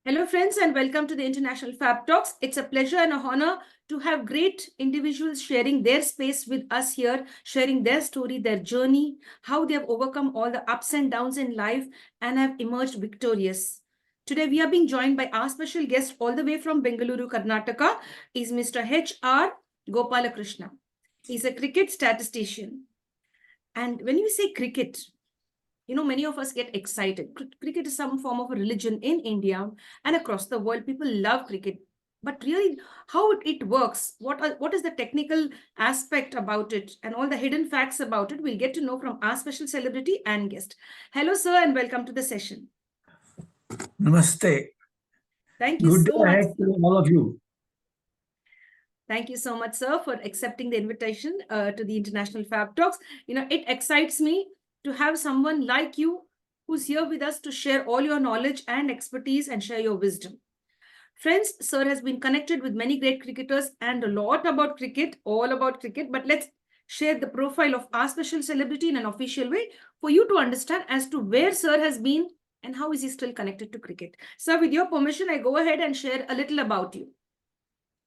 Hello, friends, and welcome to the International Fabtalks. It's a pleasure and a honor to have great individuals sharing their space with us here, sharing their story, their journey, how they have overcome all the ups and downs in life and have emerged victorious. Today, we are being joined by our special guest all the way from Bengaluru, Karnataka, is Mr. H.R. Gopala Krishna. He's a cricket statistician. And when we say cricket, many of us get excited. Cricket is some form of a religion in India and across the world. People love cricket. But really, how it works, what is the technical aspect about it, and all the hidden facts about it, we'll get to know from our special celebrity and guest. Hello, sir, and welcome to the session. Namaste. Thank you Good so much. day to all of you. Thank you so much, sir, for accepting the invitation to the International Fab Talks. It excites me to have someone like you who's here with us to share all your knowledge and expertise and share your wisdom. Friends, sir has been connected with many great cricketers and a lot about cricket, all about cricket, but let's share the profile of our special celebrity in an official way for you to understand as to where sir has been and how is he still connected to cricket. Sir, with your permission, I go ahead and share a little about you.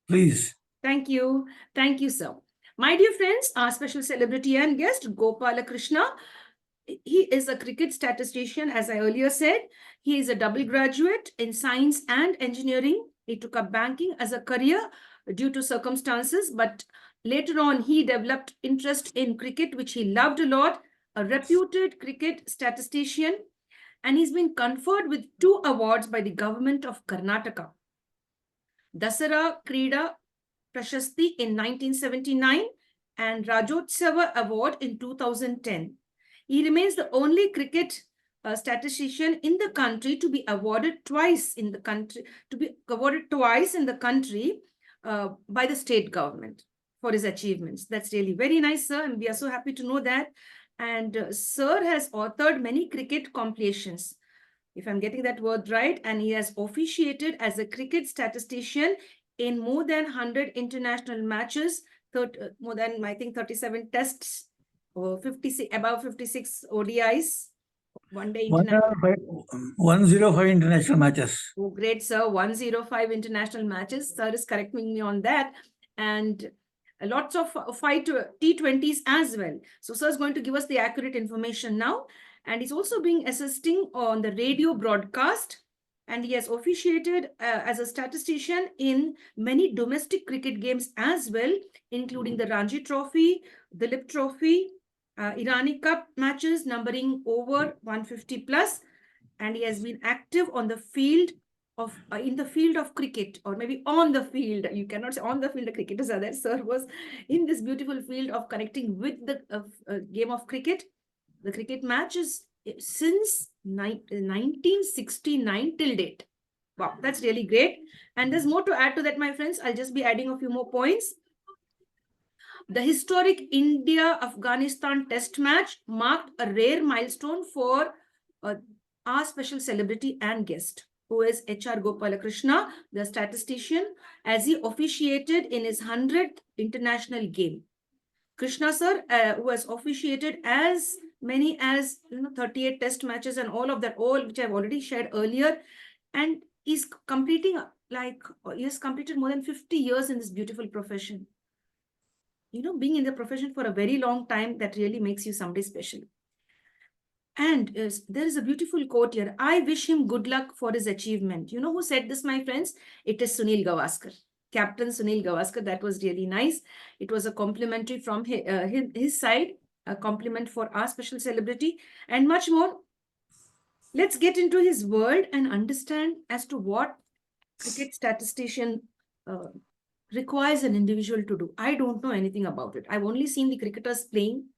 Please. Thank you. Thank you, sir. My dear friends, our special celebrity and guest, Gopala Krishna. He is a cricket statistician, as I earlier said. He is a double graduate in science and engineering. He took up banking as a career due to circumstances, but later on he developed interest in cricket, which he loved a lot, a reputed cricket statistician, and he's been conferred with 2 awards by the Government of Karnataka. Dasara Kreeda Prashasti in 1979 and Rajyotsava Award in 2010. He remains the only cricket statistician in the country to be awarded twice in the country, by the state government for his achievements. That's really very nice, sir, and we are so happy to know that. And sir has authored many cricket compilations, if I'm getting that word right, and he has officiated as a cricket statistician in more than 100 international matches, more than, I think, 37 tests, or 56, above 56 ODIs, one day international. 105 international matches. Oh, great, sir. 105 international matches. Sir is correcting me on that. And lots of T20s as well. So sir is going to give us the accurate information now. And he's also being assisting on the radio broadcast. And he has officiated as a statistician in many domestic cricket games as well, including the Ranji Trophy, Duleep Trophy, Irani Cup matches numbering over 150 plus, and he has been active on the field of in the field of cricket, or maybe on the field. You cannot say on the field, the cricketers are there. Sir was in this beautiful field of connecting with the game of cricket, the cricket matches since 1969 till date. Wow, that's really great. And there's more to add to that, my friends. I'll just be adding a few more points. The historic India-Afghanistan test match marked a rare milestone for our special celebrity and guest, who is H.R. Gopala Krishna, the statistician, as he officiated in his 100th international game. Krishna sir, who has officiated as many as 38 test matches and all of that, all which I've already shared earlier, and he's completing he has completed more than 50 years in this beautiful profession. Being in the profession for a very long time, that really makes you somebody special. And there is a beautiful quote here. I wish him good luck for his achievement. You know who said this, my friends? It is Sunil Gavaskar, Captain Sunil Gavaskar. That was really nice. It was a complimentary from his side, a compliment for our special celebrity, and much more. Let's get into his world and understand as to what cricket statistician requires an individual to do. I don't know anything about it. I've only seen the cricketers playing.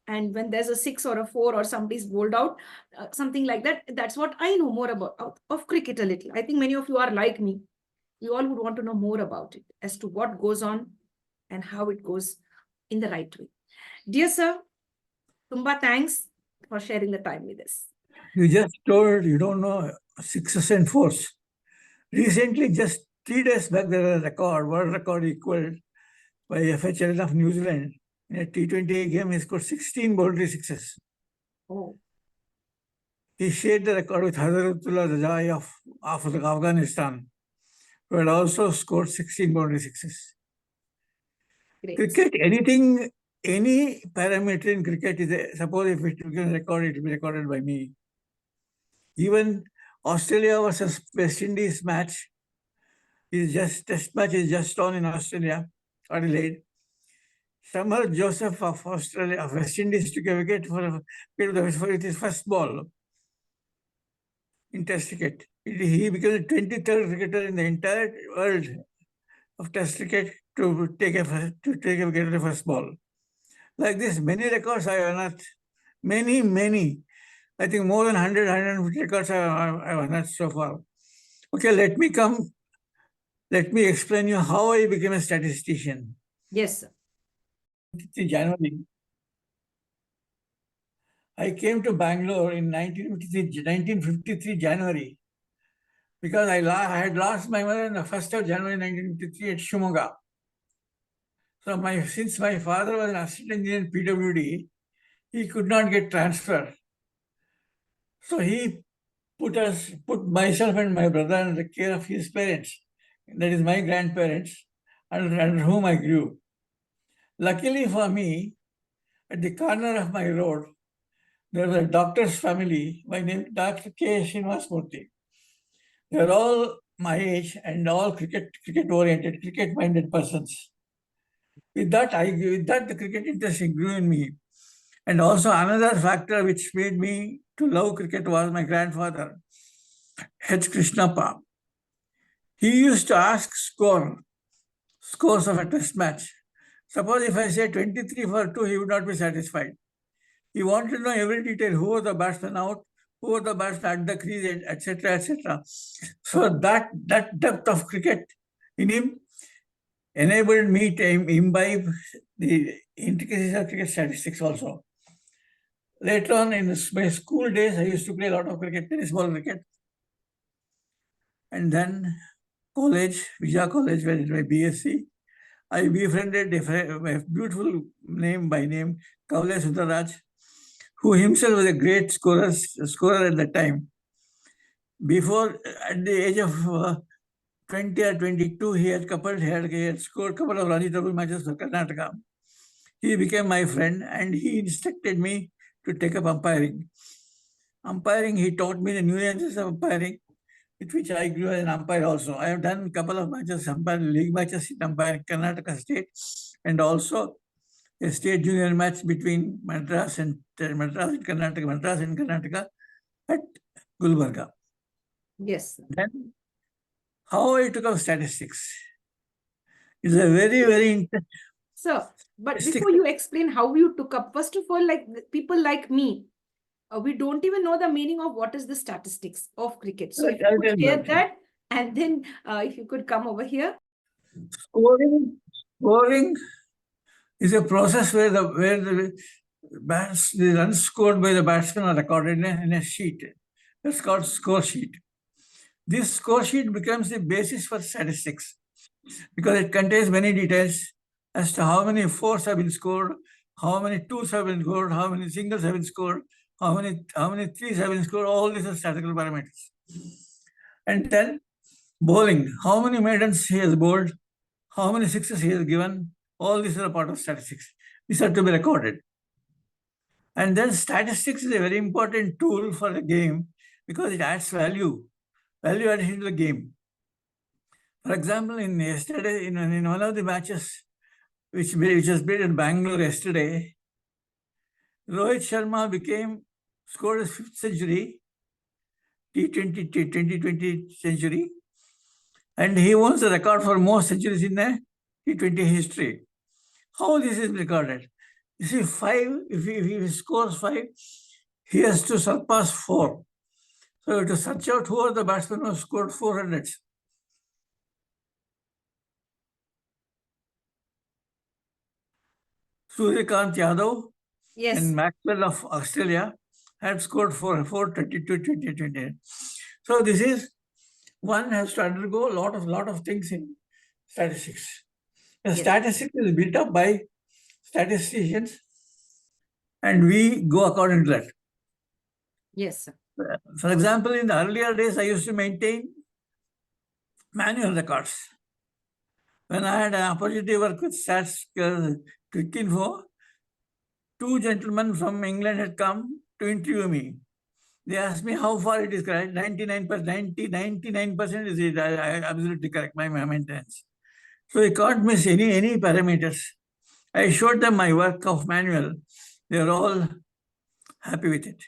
And when there's a 6 or a 4 or somebody's bowled out, something like that, that's what I know more about of cricket a little. I think many of you are like me. You all would want to know more about it as to what goes on and how it goes in the right way. Dear sir, Tumba, thanks for sharing the time with us. You just told you don't know 6s and 4s. Recently, just 3 days back, there was a world record equaled by FHL of New Zealand. In a T20 game, he scored 16 boundary sixes. Oh. He shared the record with Hazratullah Raja of of Afghanistan, who had also scored 16 boundary sixes. Great. Cricket, anything, any parameter in cricket is suppose if it becomes recorded, it will be recorded by me. Even Australia versus West Indies match test match is just on in Australia, Adelaide. Summer Joseph of Australia, of West Indies took a wicket for his first ball in Test cricket. He became the 23rd cricketer in the entire world of Test cricket to take a wicket at the first ball. Like this, many records I have unearthed. Many. I think more than 100, 150 records I have unearthed so far. Okay, let me explain you how I became a statistician. Yes, sir. January. I came to Bangalore in 1953 January, because I had lost my mother on the 1st of January 1953 at Shimoga. So since my father was an assistant engineer in PWD, he could not get transfer. So he put myself and my brother under the care of his parents, that is my grandparents, under whom I grew. Luckily for me, at the corner of my road, there was a doctor's family by name Dr. K. Srinivasmurthy. They are all my age and all cricket-oriented, cricket-minded persons. With that, the cricket interest grew in me. And also another factor which made me to love cricket was my grandfather, H. Krishnappa. He used to ask scores of a test match. Suppose if I say 23 for 2, he would not be satisfied. He wanted to know every detail, who was the batsman out, who was the batsman at the crease, etc., etc. So that depth of cricket in him enabled me to imbibe the intricacies of cricket statistics also. Later on in my school days, I used to play a lot of cricket, tennis ball cricket. And then college, Vijay College, where I did my BSc, I befriended a beautiful name by name, Kaule Sudaraj, who himself was a great scorer at the time. Before, at the age of 20 or 22, he had scored a couple of Ranji Trophy matches for Karnataka. He became my friend and he instructed me to take up umpiring. He taught me the nuances of umpiring, with which I grew as an umpire also. I have done a couple of matches, league matches in umpiring Karnataka State, and also a state junior match between Madras and Karnataka at Gulbarga. Yes. Then, how I took up statistics is a very interesting. So, but before you explain how you took up, first of all, like people like me, we don't even know the meaning of what is the statistics of cricket. So if you could share that, and then if you could come over here. Scoring is a process where the runs scored by the batsman are recorded in a sheet. That's called score sheet. This score sheet becomes the basis for statistics because it contains many details as to how many fours have been scored, how many twos have been scored, how many singles have been scored, how many threes have been scored. All these are statistical parameters. And then bowling, how many maidens he has bowled, how many sixes he has given. All these are a part of statistics. These are to be recorded. And then statistics is a very important tool for the game because it adds value addition to the game. For example, in one of the matches which was played in Bangalore yesterday, Rohit Sharma scored his 5th century, T20 century, and he owns the record for most centuries in the T20 history. How this is recorded? You see, 5, if he scores 5, he has to surpass 4. So to search out who are the batsmen who scored 400s. Suryakant Yadav and Maxwell of Australia had scored 422, 20. So this is, one has to undergo a lot of things in statistics. The statistics is built up by statisticians and we go according to that. Yes, sir. For example, in the earlier days, I used to maintain manual records. When I had an opportunity to work with Stats Cricket Info, two gentlemen from England had come to interview me. They asked me how far it is correct. 99% is it, absolutely correct, my maintenance. So I can't miss any parameters. I showed them my work of manual. They are all happy with it.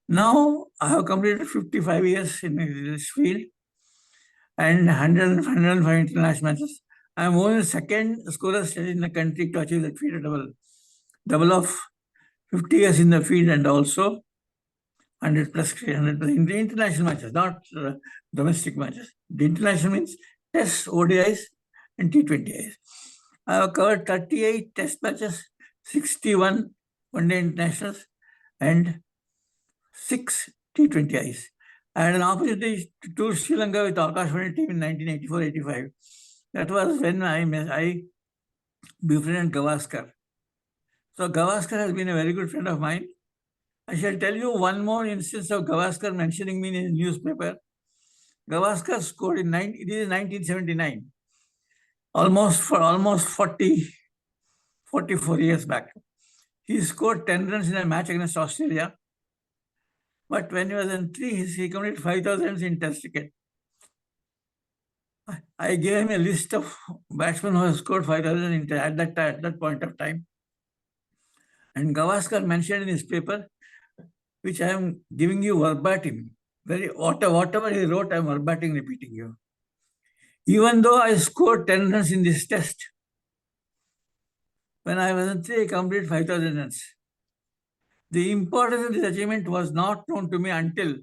Now I have completed 55 years in this field and 105 international matches. I am only the second scorer in the country to achieve that field double of 50 years in the field and also 100 plus 100 in the international matches, not domestic matches. The international means Test, ODIs, and T20Is. I have covered 38 Test matches, 61 one-day internationals, and 6 T20Is. I had an opportunity to tour Sri Lanka with Akashvani team in 1984-85. That was when I befriended Gavaskar. So Gavaskar has been a very good friend of mine. I shall tell you one more instance of Gavaskar mentioning me in his newspaper. Gavaskar scored it is 1979, almost 44 years back. He scored 10 runs in a match against Australia. But when he was in three, he completed 5,000 in Test cricket. I gave him a list of batsmen who have scored 5,000 at that point of time. And Gavaskar mentioned in his paper, which I am giving you verbatim. Whatever he wrote, I am verbatim repeating you. Even though I scored 10 runs in this test, when I was in three, I completed 5,000 runs. The importance of this achievement was not known to me until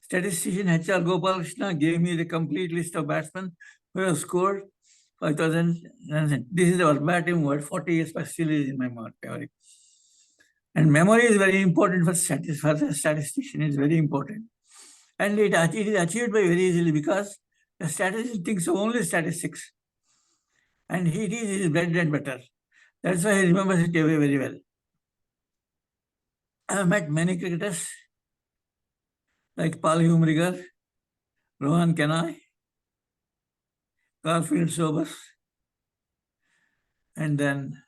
statistician H.R. Gopala Krishna gave me the complete list of batsmen who have scored 5,000 runs. This is the verbatim word, 40 years, but still is in my memory. And memory is very important for the statistician, it's very important. And it is achieved by very easily because the statistician thinks of only statistics. And it is his bread and butter. That's why he remembers it very, very well. I have met many cricketers like Paul Humrigar, Rohan Kenai, Garfield Sobers, and then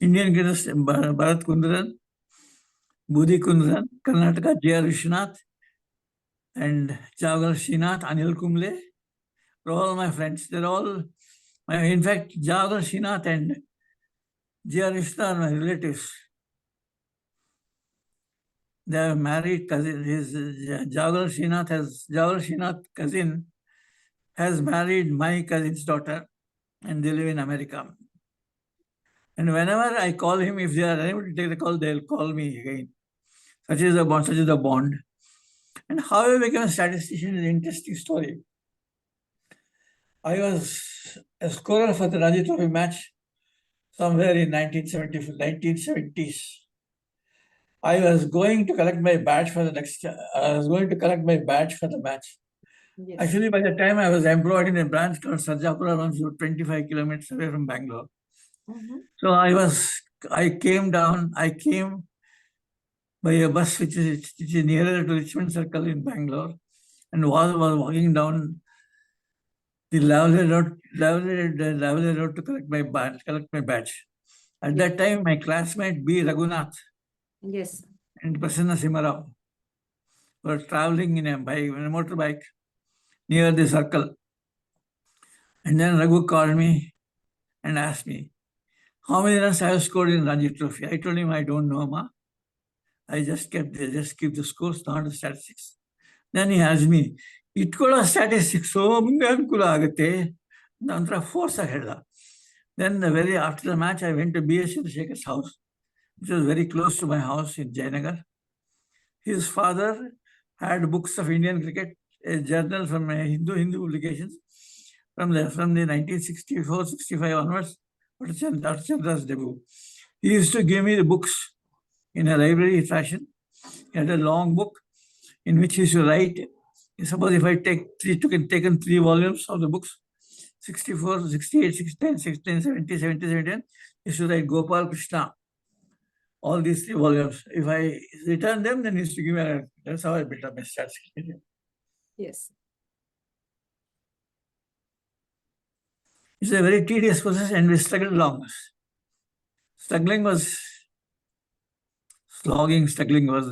Indian cricketers Bharat Kundaran, Budhi Kundaran, Karnataka, J.R. Vishwanath, and Jawaharlal Srinath, Anil Kumble. They're all my friends. They're all, in fact, Jawaharlal Srinath and J.R. Vishwanath are my relatives. They are married cousin. His Jawaharlal Srinath cousin has married my cousin's daughter, and they live in America. And whenever I call him, if they are unable to take the call, they'll call me again. Such is the bond. And how I became a statistician is an interesting story. I was a scorer for the Ranji Trophy match somewhere in 1970s. I was going to collect my badge for the match. Yes. Actually, by the time I was employed in a branch called Sarjapura, around 25 kilometers away from Bangalore. Mm-hmm. So I came by a bus which is nearer to Richmond Circle in Bangalore, and was walking down the Lavely Road to collect my badge. At that time, my classmate B. Raghunath, yes, and Prasanna Simarao were traveling in a motorbike near the circle. And then Raghu called me and asked me, how many runs I have scored in Ranji Trophy? I told him, I don't know, ma. I just keep the scores, not the statistics. Then he asked me, itkola statistics, so ankula agate. Nantra force ahead. Then after the match, I went to B.S. Chandrasekhar's house, which was very close to my house in Jayanagar. His father had books of Indian cricket, a journal from Hindu publications from the 1964-65 onwards, Chandra's debut. He used to give me the books in a library fashion. He had a long book in which he used to write. Suppose if I taken 3 volumes of the books, 64, 68, 16, 16, 70, 70, 71, he used to write Gopala Krishna. All these 3 volumes. If I return them, then he used to give me that's how I built up my stats. Yes. It's a very tedious process and we struggled along. Struggling was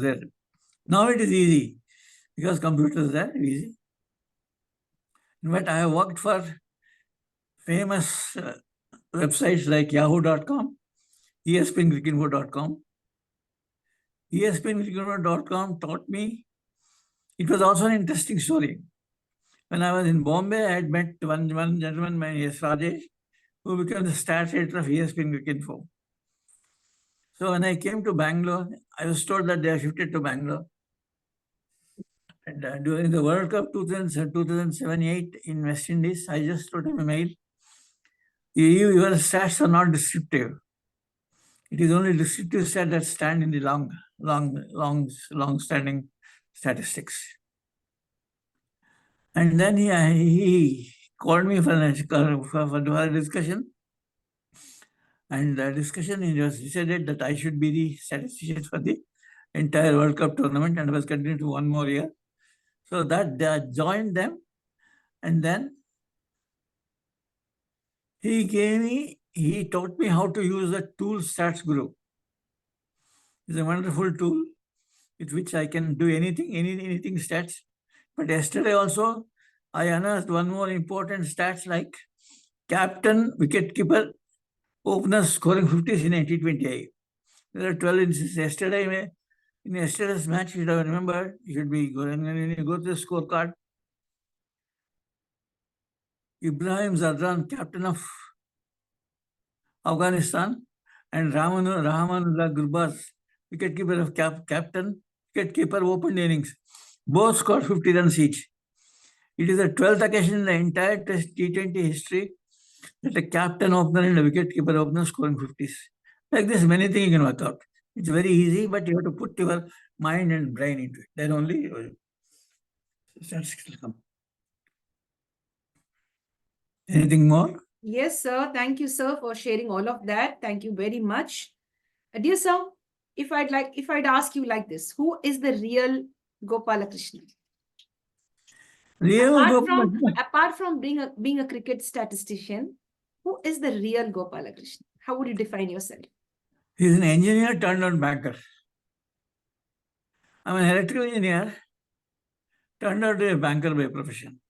there. Now it is easy because computers are easy. In fact, I have worked for famous websites like yahoo.com, espncricinfo.com. espncricinfo.com taught me, it was also an interesting story. When I was in Bombay, I had met one gentleman, my name is Rajesh, who became the stats editor of ESPN So when I came to Bangalore, I was told that they have shifted to Bangalore. And during the World Cup 2007-8 in West Indies, I just wrote him a mail. Your stats are not descriptive. It is only descriptive stats that stand in the long-standing statistics. And then he called me for a discussion. And the discussion, he just decided that I should be the statistician for the entire World Cup tournament and was continued to one more year. So that I joined them. And then he taught me how to use the tool Stats Guru. It's a wonderful tool with which I can do anything stats. But yesterday also, I unearthed one more important stats like captain, wicketkeeper, openers scoring 50s in a T20I. There are 12 instances. Yesterday, in yesterday's match, you should remember, you should be going, when you go to the scorecard, Ibrahim Zadran, captain of Afghanistan, and Rahmanullah Gurbaz, wicketkeeper of captain, wicketkeeper opened innings. Both scored 50 runs each. It is the 12th occasion in the entire Test T20 history that a captain opener and a wicketkeeper opener scoring 50s. Like this, many things you can work out. It's very easy, but you have to put your mind and brain into it. Then only statistics will come. Anything more? Yes, sir. Thank you, sir, for sharing all of that. Thank you very much. Dear sir, if I'd ask you like this, who is the real Gopala Krishna? Apart from being a cricket statistician, who is the real Gopala Krishna? How would you define yourself? He's an engineer turned out banker. I'm an electrical engineer turned out a banker by profession.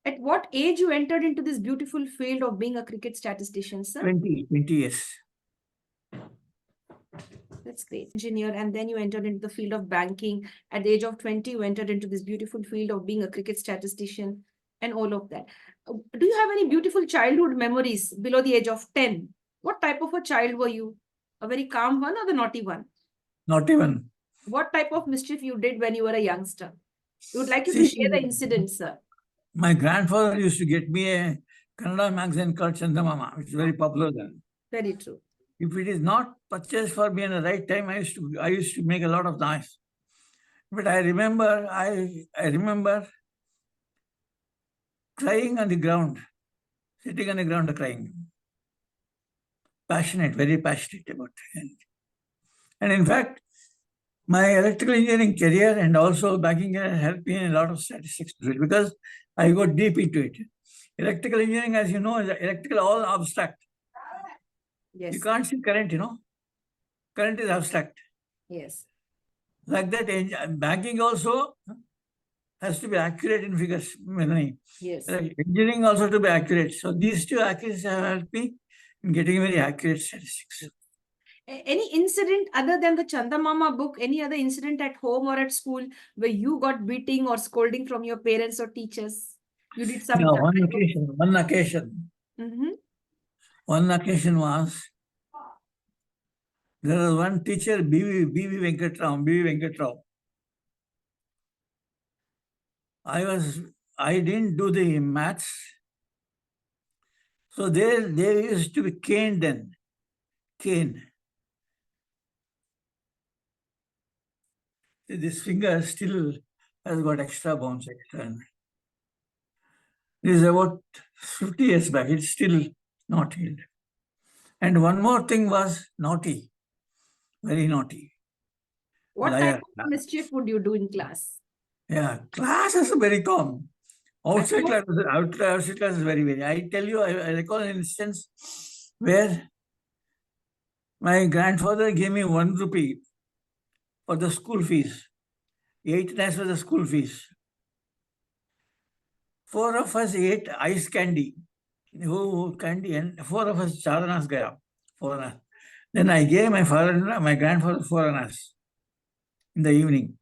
At what age you entered into this beautiful field of being a cricket statistician, sir? 20 years. That's great. Engineer, and then you entered into the field of banking. At the age of 20, you entered into this beautiful field of being a cricket statistician and all of that. Do you have any beautiful childhood memories below the age of 10? What type of a child were you? A very calm one or the naughty one? Naughty one. What type of mischief you did when you were a youngster? We would like you to share the incident, sir. My grandfather used to get me a Kannada magazine called Chandamama, which is very popular then. Very true. If it is not purchased for me in the right time, I used to make a lot of noise. But I remember crying on the ground, sitting on the ground crying. Passionate, very passionate about it. And in fact, my electrical engineering career and also banking career helped me in a lot of statistics because I got deep into it. Electrical engineering, as you know, is electrical all abstract. Yes. You can't see current, Current is abstract. Yes. Like that, banking also has to be accurate in figures. Yes. Engineering also to be accurate. So these two accuracies have helped me in getting very accurate statistics. Any incident other than the Chandamama book, any other incident at home or at school where you got beating or scolding from your parents or teachers? You did some. Yeah, one occasion. Mm-hmm. One occasion was, there was one teacher, B.V. Venkatrao. I didn't do the maths. So they used to be caned then. Cane. This finger still has got extra bones. This is about 50 years back. It's still not healed. And one more thing was naughty. Very naughty. What type of mischief would you do in class? Yeah, class is very calm. Outside class is very, very. I tell you, I recall an instance where my grandfather gave me 1 rupee for the school fees. 8 times for the school fees. 4 of us ate ice candy. Candy, and 4 of us charanas gaya. 4 anas. Then I gave my grandfather 4 anas in the evening.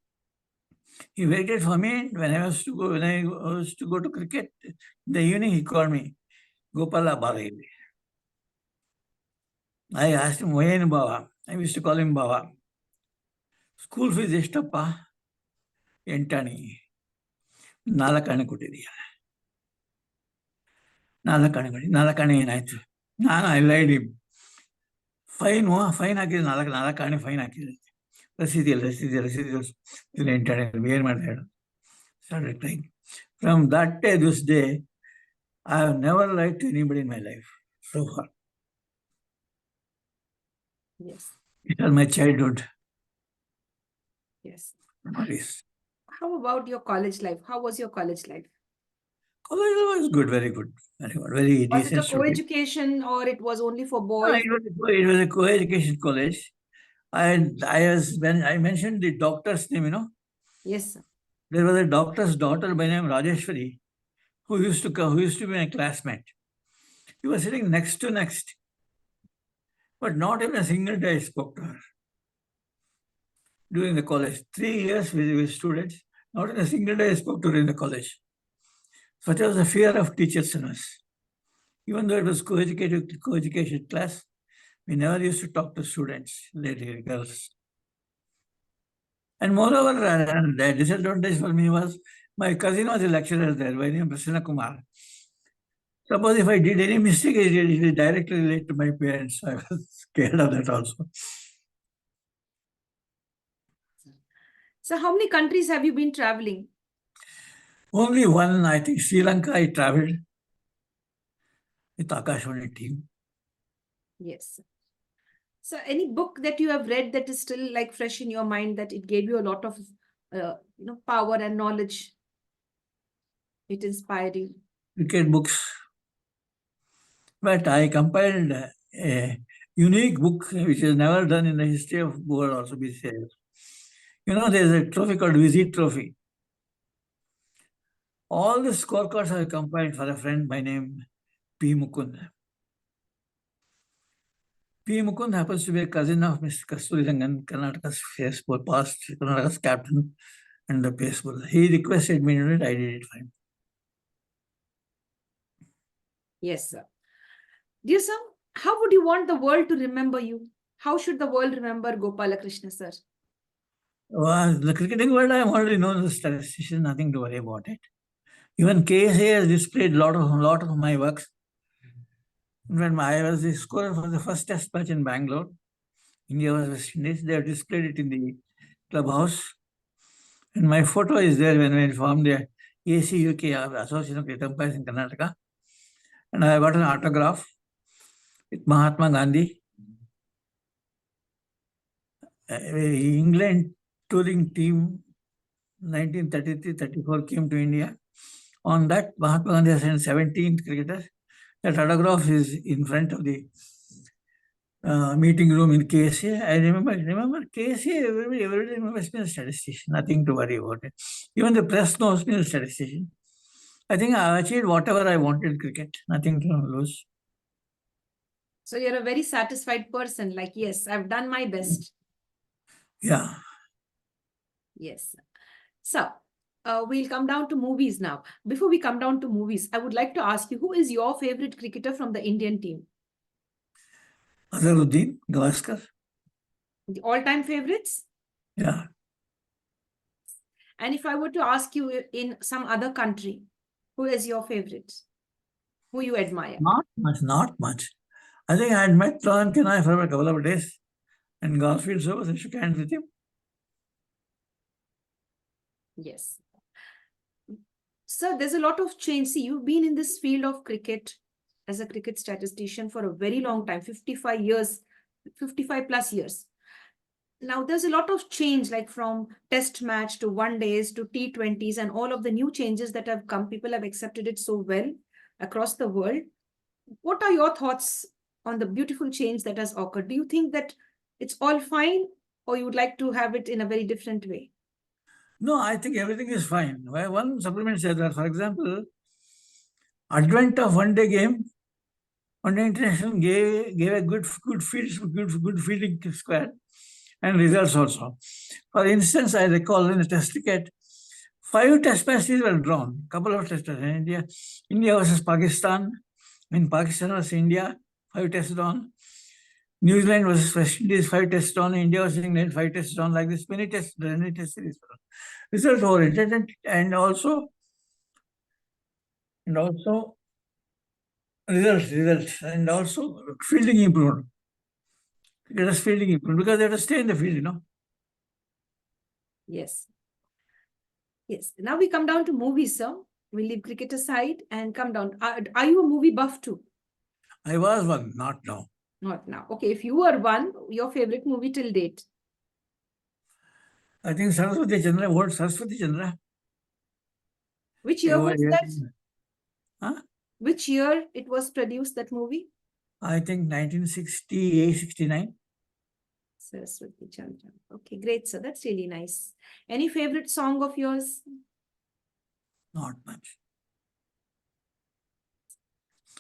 He waited for me when I was to go to cricket. In the evening, he called me, Gopala Bari. I asked him, Vayen Baba. I used to call him Baba. School fees ಎಷ್ಟಪ್ಪ? ಎಂಟಾಣಿ. 4 ಆಣೆ ಕೊಟ್ಟಿದ್ದೀಯ. 4 ಆಣೆ ಕೊಡಿ. 4 ಆಣೆ ಏನಾಯ್ತು? ನಾನು I ಲೈಡ್ him. Fine ಹಾಕಿದ್ರೆ 4 ಆಣೆ fine ಹಾಕಿದ್ರೆ ರಸೀದಿ ಇಲ್ಲ 8 ಆಣೆ ಏನು ಮಾಡ್ತಾ ಹೇಳು? Started crying. From that day, this day, I have never lied to anybody in my life so far. Yes. It was my childhood. Yes. Memories. How about your college life? How was your college life? College was good, very good, very good, very Was it decent a student. co-education or it was only for No, boys? it was a co-education college. When I mentioned the doctor's name, Yes, sir. there was a doctor's daughter by name Rajeshwari who used to be my classmate. He was sitting next, but not even a single day I spoke to her. During the college, 3 years with students, not in a single day I spoke to her in the college. Such was the fear of teachers in us. Even though it was co-education class, we never used to talk to students, lady girls. And moreover, the disadvantage for me was my cousin was a lecturer there by name Prasanna Kumar. Suppose if I did any mistake, it will directly relate to my parents. I was scared of that also. So how many countries have you been traveling? Only one, I think, Sri Lanka, I traveled with Akashvani team. Yes. So any book that you have read that is still like fresh in your mind, that it gave you a lot of power and knowledge? It inspired you. Cricket books. But I compiled a unique book which is never done in the history of world also be said. There's a trophy called Visit Trophy. All the scorecards are compiled for a friend by name P. Mukund. P. Mukund happens to be a cousin of Mr. Kasturi Rangan, Karnataka's past Karnataka's captain and the pace bowler. He requested me to do it. I did it for him. Yes, sir. Dear sir, how would you want the world to remember you? How should the world remember Gopala Krishna, sir? Well, the cricketing world, I am already known as a statistician, nothing to worry about it. Even KSA has displayed a lot of my works. When I was the scorer for the first test match in Bangalore, India was West Indies, they have displayed it in the clubhouse. And my photo is there when we formed the ACUK, Association of Cricket Umpires in Karnataka. And I got an autograph with Mahatma Gandhi. England touring team 1933-34 came to India. On that, Mahatma Gandhi has sent 17 cricketers. That autograph is in front of the meeting room in KSA. I remember KSA, everybody remembers me as a statistician, nothing to worry about it. Even the press knows me as a statistician. I think I achieved whatever I wanted in cricket, nothing to lose. So you're a very satisfied person, like, yes, I've done my best. Yeah. Yes. So we'll come down to movies now. Before we come down to movies, I would like to ask you, who is your favorite cricketer from the Indian team? Azharuddin, Gavaskar. The all-time favorites? Yeah. And if I were to ask you in some other country, who is your favorite? Who you admire? Not much. I think I had met Rohan Kanai for a couple of days and Garfield so I shook hands with him. Yes. Sir, there's a lot of change. See, you've been in this field of cricket as a cricket statistician for a very long time, 55 years, 55 plus years. Now there's a lot of change, like from test match to one days to T20s and all of the new changes that have come. People have accepted it so well across the world. What are your thoughts on the beautiful change that has occurred? Do you think that it's all fine, or you would like to have it in a very different way? No, I think everything is fine. One supplement says that, for example, advent of one-day game, one-day international gave a good fielding squad and results also. For instance, I recall in the test cricket, 5 test matches were drawn, couple of test matches in India versus Pakistan, in Pakistan versus India, 5 tests drawn. New Zealand versus West Indies, 5 tests drawn. India versus England, 5 tests drawn. Like this, many test series. Result oriented and also results and also fielding improved. Let us fielding improved because they have to stay in the field. Yes. Yes. Now we come down to movies, sir. We'll leave cricket aside and come down. Are you a movie buff too? I was one, not now. Not now. Okay, if you were one, your favorite movie till date? I think Saraswati Chandra, what Saraswati Chandra? Which year was that? Huh? Which year it was produced, that movie? I think 1968, 69. Saraswati Chandra. Okay, great, sir. That's really nice. Any favorite song of yours? Not much.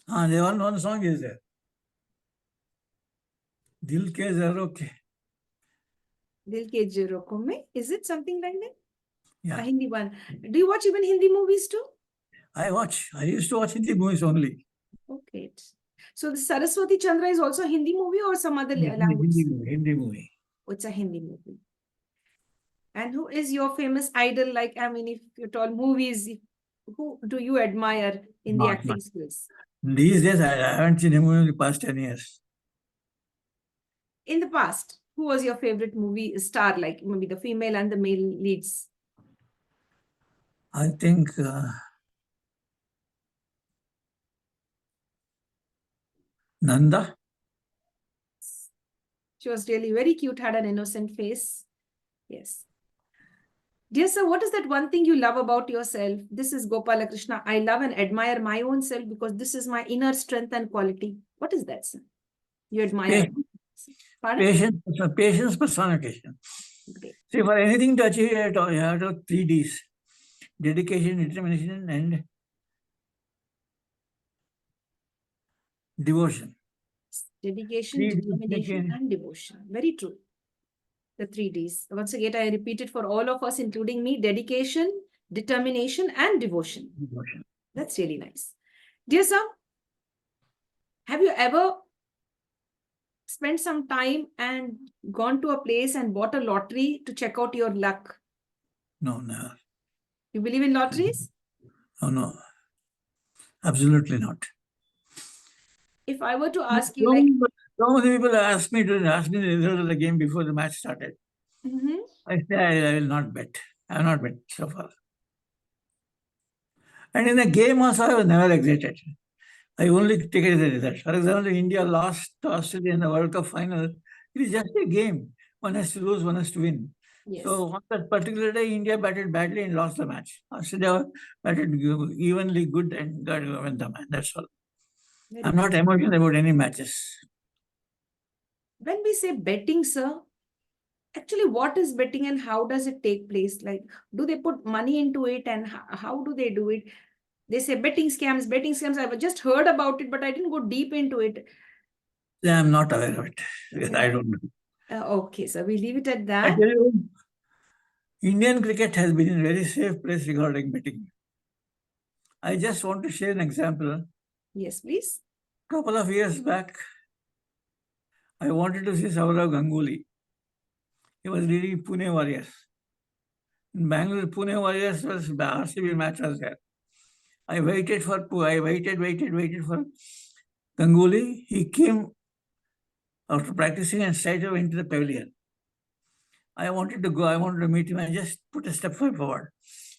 The one song is there. Dil ke zaro ke. Dil ke Jhoroko mein? Is it something like that? Yeah. A Hindi one. Do you watch even Hindi movies too? I watch. I used to watch Hindi movies only. Okay. So the Saraswati Chandra is also a Hindi movie or some other language? Hindi movie. Oh, it's a Hindi movie. And who is your famous idol? Like, I mean, if you talk movies, who do you admire in the acting skills? These days, I haven't seen a movie in the past 10 years. In the past, who was your favorite movie star? Like maybe the female and the male leads? I think Nanda. She was really very cute, had an innocent face. Yes. Dear sir, what is that one thing you love about yourself? This is Gopala Krishna. I love and admire my own self because this is my inner strength and quality. What is that, sir? You admire? Patience personification. Great. See, for anything to achieve, you have to have 3 Ds. Dedication, determination, and devotion. Dedication, determination, and devotion. Very true. The 3 Ds. Once again, I repeat it for all of us, including me: dedication, determination, and devotion. That's really nice. Dear sir, have you ever spent some time and gone to a place and bought a lottery to check out your luck? No, never. You believe in lotteries? No. Absolutely not. If I were to ask you, like, so many people ask me the result of the game before the match started. I say I will not bet. I have not bet so far. And in the game also, I was never excited. I only take it as a result. For example, India lost to Australia in the World Cup final. It is just a game. One has to lose, one has to win. Yes. So on that particular day, India batted badly and lost the match. Australia batted evenly good and won the match. That's all. I'm not emotional about any matches. When we say betting, sir, actually what is betting and how does it take place? Like, do they put money into it and how do they do it? They say betting scams. I've just heard about it, but I didn't go deep into it. Yeah, I'm not aware of it. Because I don't know. Okay, so we leave it at that. I tell you, Indian cricket has been in a very safe place regarding betting. I just want to share an example. Yes, please. A couple of years back, I wanted to see Saurav Ganguly. He was leading Pune Warriors. In Bangalore, Pune Warriors was the RCB match was there. I waited for Ganguly. He came after practicing and straight away into the pavilion. I wanted to go. I wanted to meet him. I just put a step forward.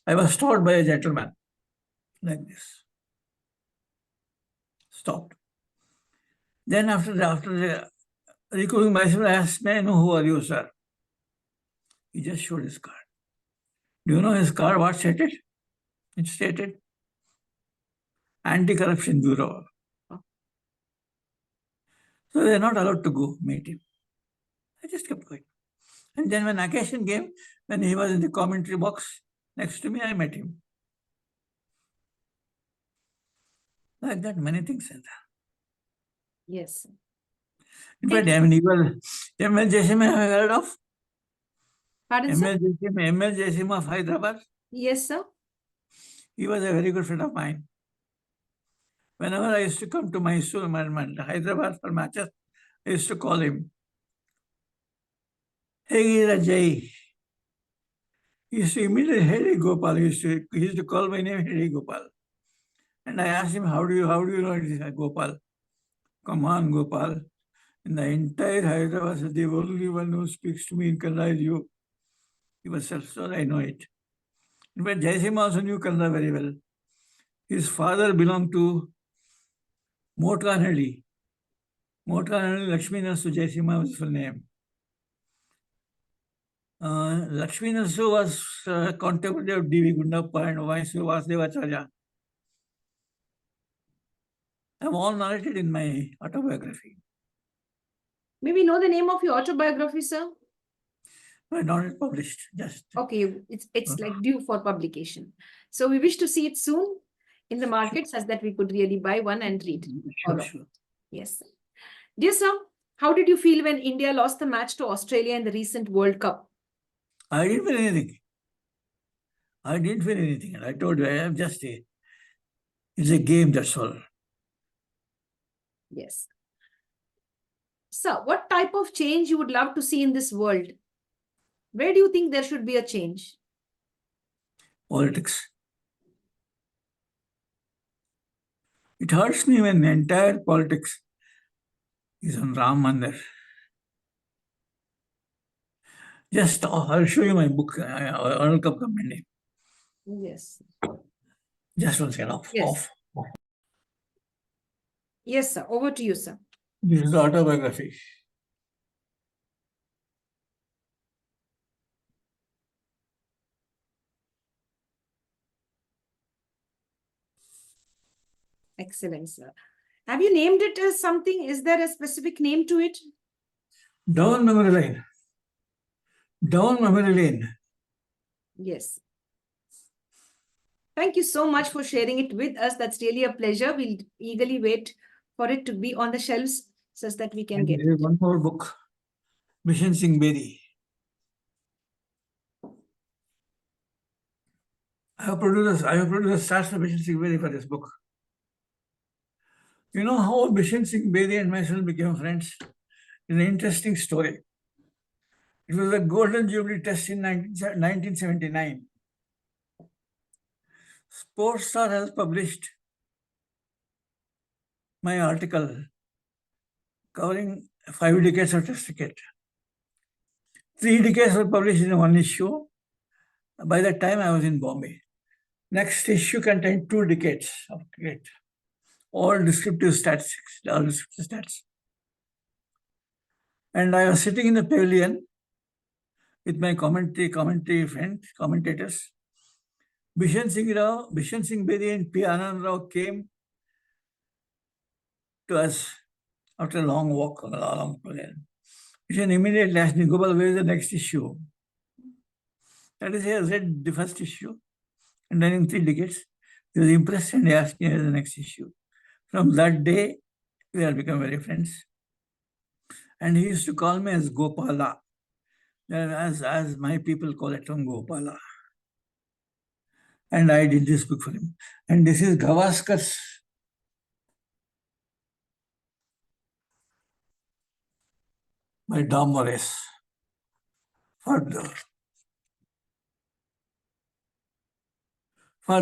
I was stopped by a gentleman like this. Stopped. Then after recovering myself, I asked, "May I know who are you, sir?" He just showed his card. Do you know his card what stated? It stated Anti-Corruption Bureau. So they're not allowed to go meet him. I just kept going. And then when occasion came, when he was in the commentary box next to me, I met him. Like that, many things are there. Yes. In fact, I mean, he was ML Jasim, have you heard of? Pardon, sir? ML Jasim of Hyderabad. Yes, sir. He was a very good friend of mine. Whenever I used to come to Mysore, Hyderabad for matches, I used to call him. Hey, Rajay. He used to immediately, hey, Gopal. He used to call my name, hey, Gopal. And I asked him, how do you know it is Gopal? Come on, Gopal. In the entire Hyderabad, the only one who speaks to me in Kannada is you. He was so I know it. In fact, Jaisim also knew Kannada very well. His father belonged to Motkanhalli. Motkanhalli Lakshmi Narasu Jaisimha was his full name. Lakshmi Narasu was contemporary of D.V. Gundappa and Vasudevacharya. I'm all narrated in my autobiography. May we know the name of your autobiography, sir? But not yet published, just. Okay, it's like due for publication. So we wish to see it soon in the market such that we could really buy one and read. Sure. Yes. Dear sir, how did you feel when India lost the match to Australia in the recent World Cup? I didn't feel anything. And I told you, I am just it's a game, that's all. Yes. Sir, what type of change you would love to see in this world? Where do you think there should be a change? Politics. It hurts me when the entire politics is on Ram Mandir. Just, I'll show you my book, World Cup Committee. Yes. Just one second, off. Yes, sir. Over to you, sir. This is the autobiography. Excellent, sir. Have you named it as something? Is there a specific name to it? Down memory lane. Down memory lane. Yes. Thank you so much for sharing it with us. That's really a pleasure. We'll eagerly wait for it to be on the shelves so that we can get There is one more book, Bishan Singh Bedi. I have produced the stars of Bishan Singh Bedi for this book. You know how Bishan Singh Bedi and myself became friends? It's an interesting story. It was a Golden Jubilee test in 1979. Sports Star has published my article covering 5 decades of test cricket. 3 decades were published in one issue. By that time, I was in Bombay. Next issue contained 2 decades of cricket, all descriptive statistics, all descriptive stats. And I was sitting in the pavilion with my commentary friends, commentators. Bishan Singh Bedi and P. Anand Rao came to us after a long walk on a long pavilion. Bishan immediately asked me, Gopal, where is the next issue? That is, he has read the first issue, and then in 3 decades, he was impressed and he asked me, where is the next issue? From that day, we have become very friends. And he used to call me as Gopala, as my people call it from Gopala. And I did this book for him. And this is Gavaskar's by Dom Morris. For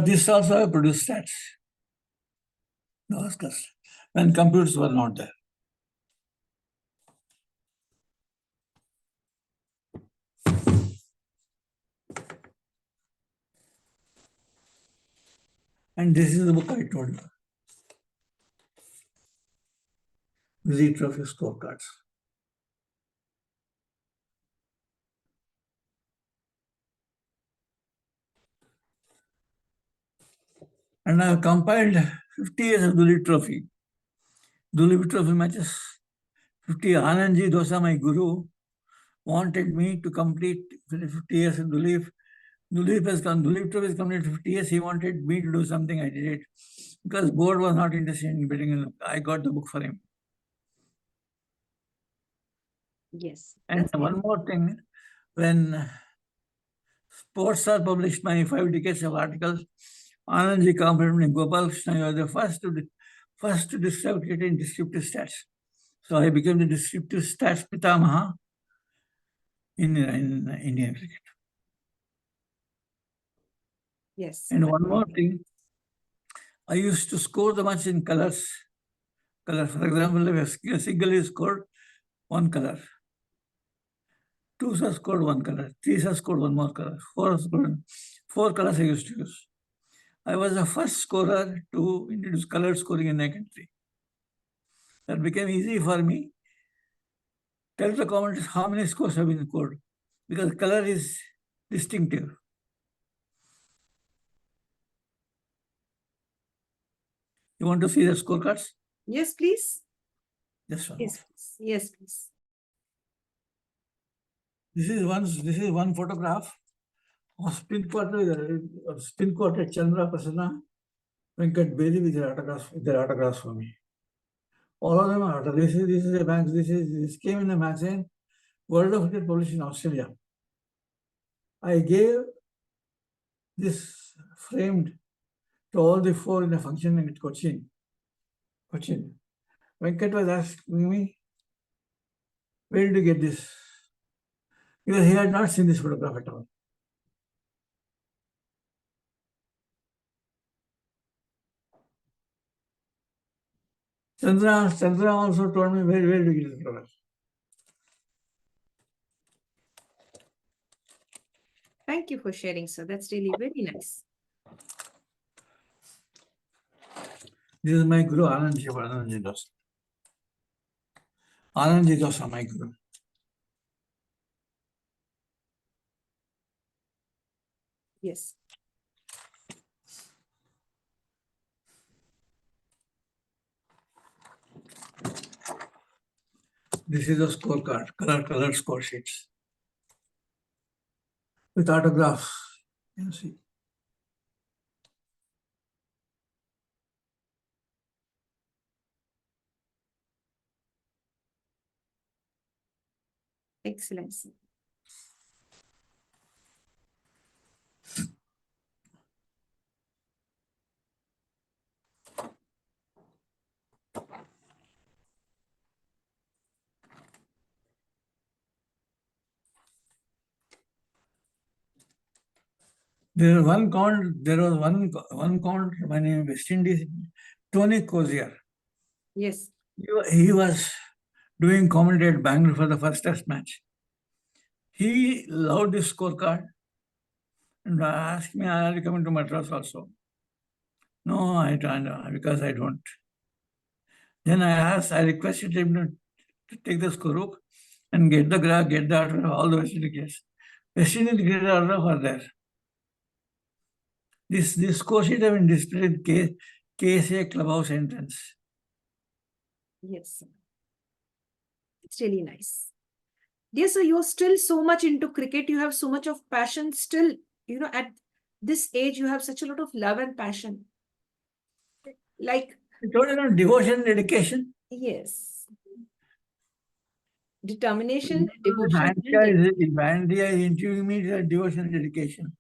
this also I produced stats. Gavaskar's, when computers were not there. And this is the book I told you. Duleep Trophy scorecards. And I have compiled 50 years of Duleep Trophy. Duleep Trophy matches, 50. Anandji Dosa, my guru, wanted me to complete 50 years in Duleep. Duleep Trophy has completed 50 years. He wanted me to do something. I did it. Because board was not interested in bidding in. I got the book for him. Yes. And That's one more thing, when Sports are published my 5 decades of articles, Anandji complimented me, Gopala Krishna, you are the first to describe cricket in descriptive stats. So I became the descriptive stats pitamaha in Indian cricket. yes. And one more thing, I used to score the match in colors. Color, for example, if a single is scored, one color. Twos are scored one color. Threes are scored one more color. Four are scored four colors I used to use. I was the first scorer to introduce color scoring in the country. That became easy for me. Tell the commentators how many scores have been scored because color is distinctive. You want to see the scorecards? Yes, please. Just one. Yes, please. Yes, please. This is one photograph of spin quarter Chandra Prasanna Venkat Bedi with their autographs for me. All of them are autographs. This is a bank. This came in a magazine, World of Cricket published in Australia. I gave this framed to all the 4 in a function in Cochin. Venkat was asking me, where did you get this? Because he had not seen this photograph at all. Chandra also told me, where did you get this photograph? Thank you for sharing, sir. That's really very nice. This is my guru, Anandji Dosa. Anandji Dosa, my guru. Yes. This is a scorecard, color score sheets with autographs. You see. Excellent, sir. There was one count, my name West Indies, Tony Cozier. Yes. He was doing commentary at Bangalore for the first test match. He loved this scorecard and asked me, are you coming to Madras also? No, I don't, because I don't. Then I requested him to take the scorebook and get the graph, get the order of all the West Indies cricketers. West Indies cricket order were there. This score sheet have been displayed in KSA clubhouse entrance. Yes, sir. It's really nice. Dear sir, you're still so much into cricket. You have so much of passion. Still, at this age, you have such a lot of love and passion. Like, I told you, devotion, dedication. yes. Determination, devotion. If India is interviewing me, it's a devotion and dedication.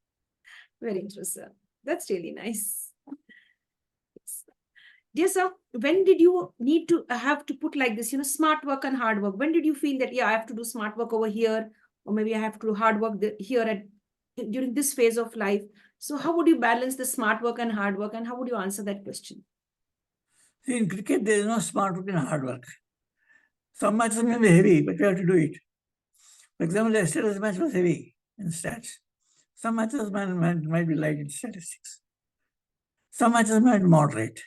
Very true, sir. That's really nice. Yes. Dear sir, when did you need to have to put like this, smart work and hard work? When did you feel that, yeah, I have to do smart work over here, or maybe I have to do hard work here during this phase of life? So how would you balance the smart work and hard work, and how would you answer that question? See, in cricket, there is no smart work and hard work. Some matches may be heavy, but you have to do it. For example, yesterday's match was heavy in stats. Some matches might be light in statistics. Some matches might be moderate.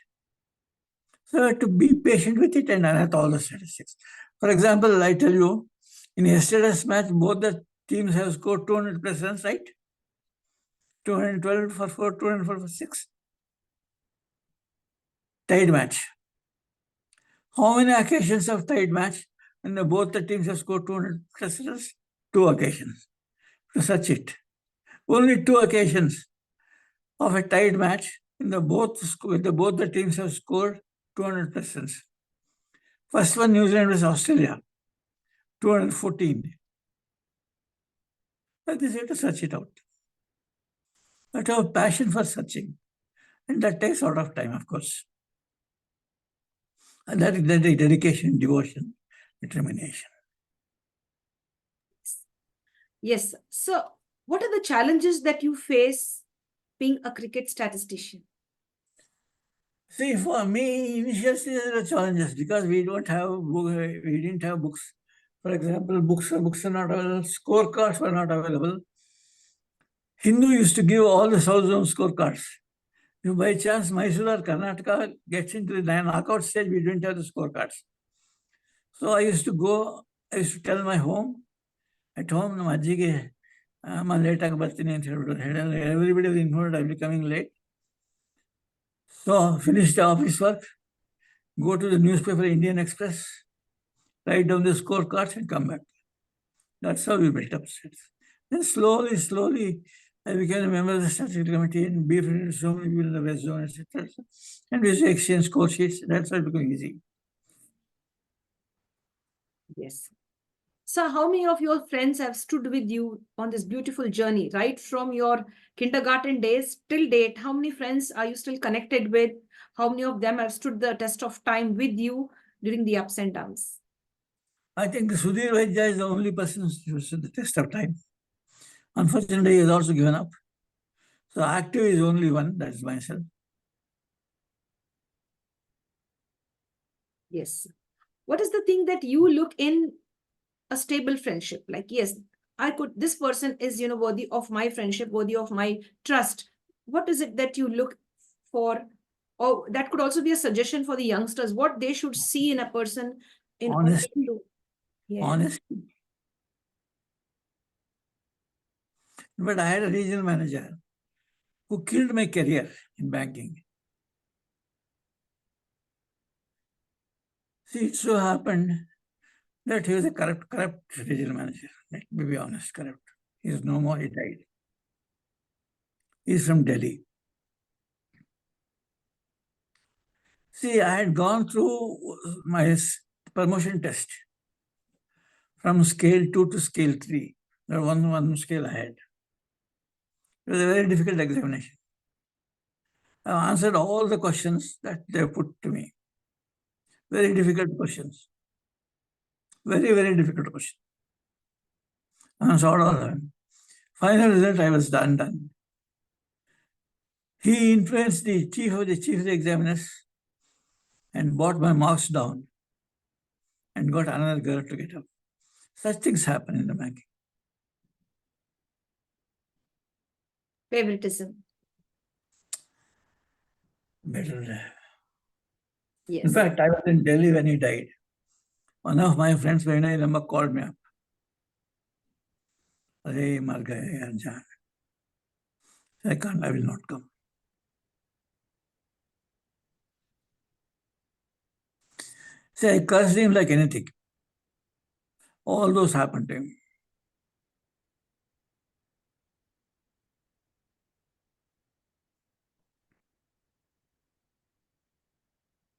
So I have to be patient with it and unearth all the statistics. For example, I tell you, in yesterday's match, both the teams have scored 200 plus runs, right? 212 for 4, 204 for 6. tied match. How many occasions of tied match when both the teams have scored 200 plus runs? 2 occasions. To such it. Only 2 occasions of a tied match when both the teams have scored 200 plus runs. First one, New Zealand versus Australia, 214. But they have to search it out. But have a passion for searching. And that takes a lot of time, of course. And that is dedication, devotion, determination. Yes. So, what are the challenges that you face being a cricket statistician? See, for me, initially there were challenges because we didn't have books. For example, books are not available, scorecards were not available. Hindu used to give all the South Zone scorecards. If by chance Mysore or Karnataka gets into the knockout stage, we didn't have the scorecards. So I used to tell my home, at home, ನಮ್ಮ ಅಜ್ಜಿಗೆ ಅಮ್ಮ ಲೇಟಾಗಿ ಬರ್ತೀನಿ ಅಂತ ಹೇಳ್ಬಿಟ್ಟು everybody was informed I'll be coming late. So finish the office work, go to the newspaper Indian Express, write down the scorecards and come back. That's how we built up states. Then slowly, I became a member of the statistical committee and befriended so many people in the West Zone, etc. And we used to exchange score sheets. That's how it became easy. Yes. So, how many of your friends have stood with you on this beautiful journey, right from your kindergarten days till date? How many friends are you still connected with? How many of them have stood the test of time with you during the ups and downs? I think Sudhir Vaidya is the only person who stood the test of time. Unfortunately, he has also given up. So active is only one, that's myself. Yes. What is the thing that you look in a stable friendship? Like, yes, this person is, worthy of my friendship, worthy of my trust. What is it that you look for? Or that could also be a suggestion for the youngsters, what they should see in a person in order Honesty. to. Yeah. Honesty. But I had a regional manager who killed my career in banking. See, it so happened that he was a corrupt regional manager. Let me be honest, corrupt. He is no more, he died. He's from Delhi. See, I had gone through my promotion test from scale 2 to scale 3. There was one scale I had. It was a very difficult examination. I answered all the questions that they put to me. Very difficult questions. Very, very difficult question. I answered all of them. Final result, I was done. He influenced the chief of the examiners and brought my marks down and got another girl to get up. Such things happen in the banking. Favoritism. Better. Yes. In fact, I was in Delhi when he died. One of my friends, Vinay Lamba, called me up. Arey, mar gaye, Anjan. I will not come. See, I cursed him like anything. All those happened to him.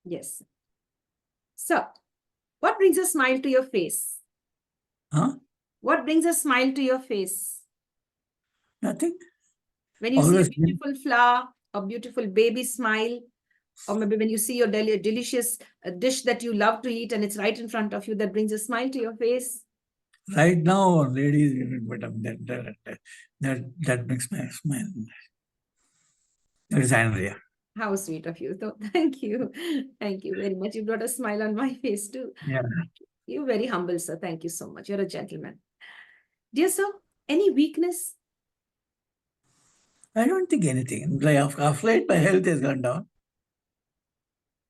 Yes. So, what brings a smile to your face? Huh? What brings a smile to your face? Nothing. When you Always see a beautiful flower, a beautiful baby smile, or maybe when you see your delicious dish that you love to eat and it's right in front of you, that brings a smile to your face. Right now, ladies, but that makes my smile. That is Andrea. How sweet of you. So, thank you. Thank you very much. You brought a smile on my face too. Yeah. You're very humble, sir. Thank you so much. You're a gentleman. Dear sir, any weakness? I don't think anything. Like of late, my health has gone down.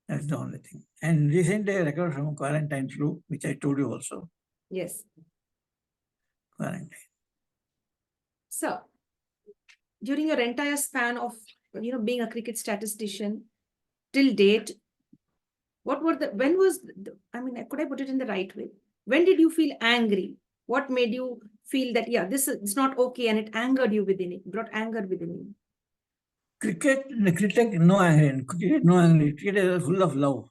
That's the only thing. And recently, I recovered from quarantine flu, which I told you also. Yes. Quarantine. So, during your entire span of being a cricket statistician till date, What were the, when was, I mean, could I put it in the right way? When did you feel angry? What made you feel that, yeah, this is not okay, and it angered you within it, brought anger within you? Cricket, no anger. Cricket, no anger. Cricket is full of love.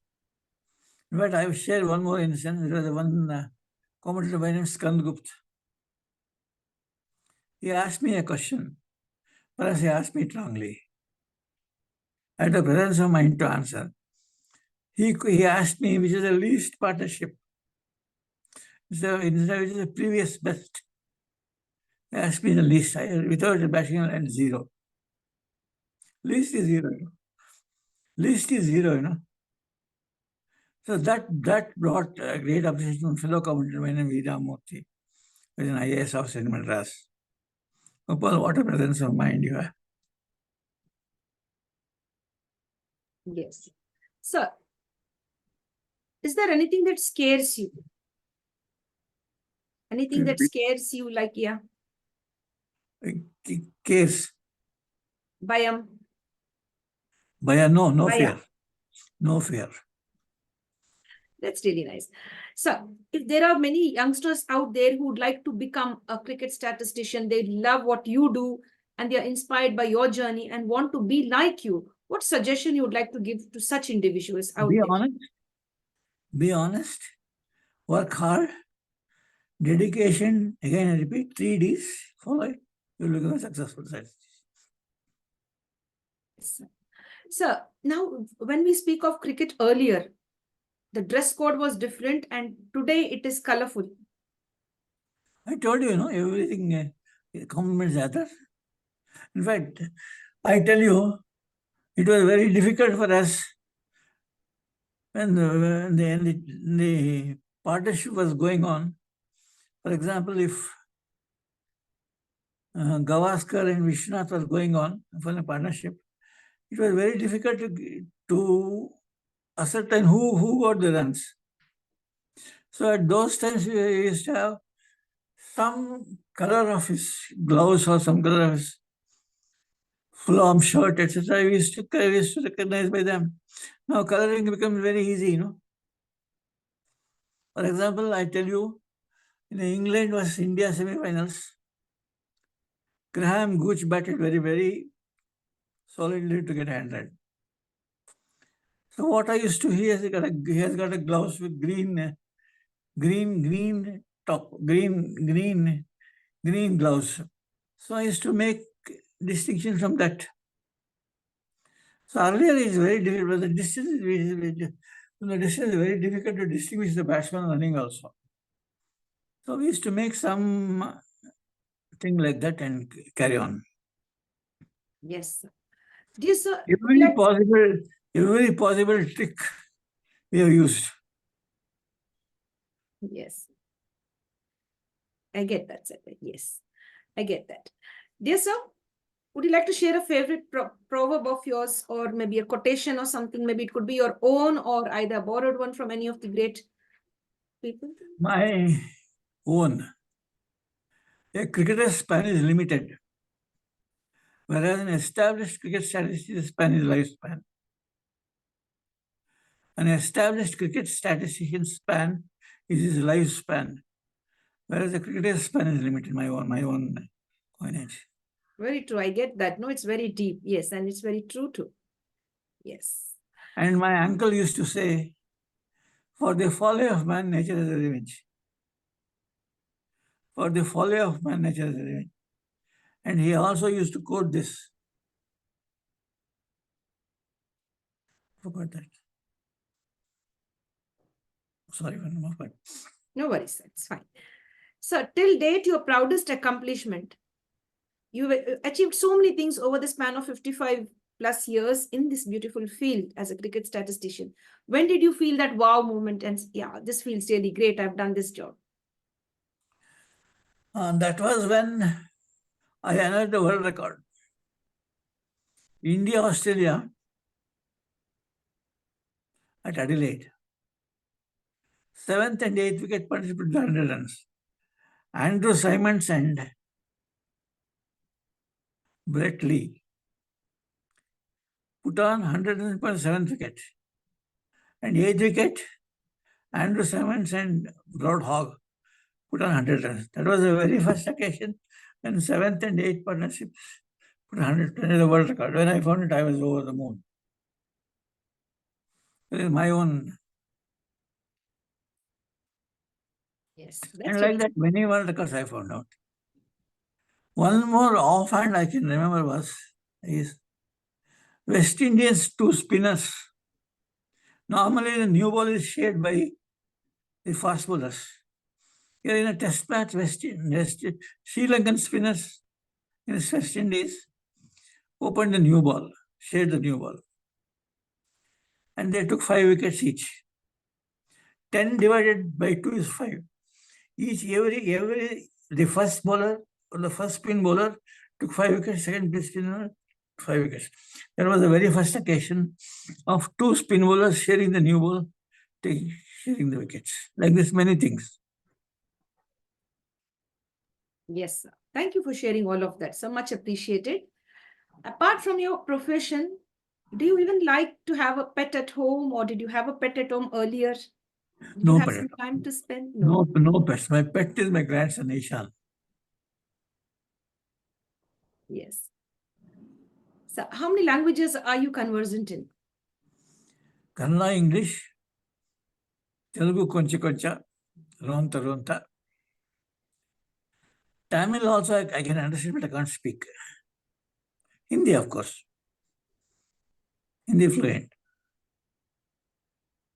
In fact, I will share one more instance. There was one commentator by name Skand Gupta. He asked me a question. Perhaps he asked me it wrongly. I had the presence of mind to answer. He asked me which is the least partnership. So which is the previous best. He asked me the least. Without bashing and zero. Least is zero. Least is zero. So that brought a great appreciation from fellow commentator by name V. Ramurthy, who is an IAS officer in Madras. Gopal, what a presence of mind you have. Yes. Sir, is there anything that scares you? Anything that scares you, like, yeah? Case. Bayam. No Baya. fear. No fear. That's really nice. So, if there are many youngsters out there who would like to become a cricket statistician, they love what you do, and they are inspired by your journey and want to be like you, what suggestion you would like to give to such individuals out Be there? honest. Be honest. Work hard. Dedication. Again, I repeat, 3 Ds. Follow it. You'll become a successful statistician. So, now when we speak of cricket earlier, the dress code was different, and today it is colorful. I told you, everything complements the other. In fact, I tell you, it was very difficult for us when the partnership was going on. For example, if Gavaskar and Vishwanath was going on for a partnership, it was very difficult to ascertain who got the runs. So at those times, we used to have some color of his blouse or some color of his full-arm shirt, etc. We used to recognize by them. Now coloring becomes very easy, For example, I tell you, in England was India semi-finals. Graham Gooch batted very, very solidly to get 100. So what I used to, he has got a gloves with green top, green gloves. So I used to make distinction from that. So earlier it's very difficult, but the distance is very difficult to distinguish the batsman running also. So we used to make some thing like that and carry on. Yes, sir. Dear sir, Every possible trick we have used. Yes. I get that, sir. Yes, I get that. Dear sir, would you like to share a favorite proverb of yours, or maybe a quotation or something? Maybe it could be your own or either a borrowed one from any of the great people. My own. A cricketer's span is limited, whereas an established cricket statistician's span is lifespan. An established cricket statistician's span is his lifespan, whereas the cricketer's span is limited. My own coinage. Very true. I get that. No, it's very deep. Yes, and it's very true too. Yes. And my uncle used to say, for the folly of man, nature has a revenge. For the folly of man, nature has a revenge. And he also used to quote this. Forgot that. Sorry, one more point. No worries. It's fine. So, till date, your proudest accomplishment. You've achieved so many things over the span of 55 plus years in this beautiful field as a cricket statistician. When did you feel that wow moment and, yeah, this feels really great, I've done this job? That was when I annulled the world record. India, Australia at Adelaide. 7th and 8th wicket partnership with 100 runs. Andrew Simons and Brett Lee put on 100 runs for 7th wicket. And 8th wicket, Andrew Symonds and Broad Hogg put on 100 runs. That was the very first occasion when 7th and 8th partnerships put 100 runs in the world record. When I found it, I was over the moon. It is my own. Yes. And like that, many world records I found out. One more offhand I can remember is West Indians 2 spinners. Normally, the new ball is shared by the fast bowlers. Here in a test match, Sri Lankan spinners in the West Indies opened the new ball, shared the new ball. And they took 5 wickets each. 10 divided by 2 is 5. The first bowler or the first spin bowler took 5 wickets, second spinner 5 wickets. That was the very first occasion of 2 spin bowlers sharing the new ball, sharing the wickets. Like this, many things. Yes, sir. Thank you for sharing all of that. So much appreciated. Apart from your profession, do you even like to have a pet at home, or did you have a pet at home earlier? Did you have some time to spend? No pets. My pet is my grandson, Ishan. Yes. So how many languages are you conversant in? Kannada, English, Telugu, koncha, ronta. Tamil also I can understand, but I can't speak. Hindi, of course. Hindi fluent.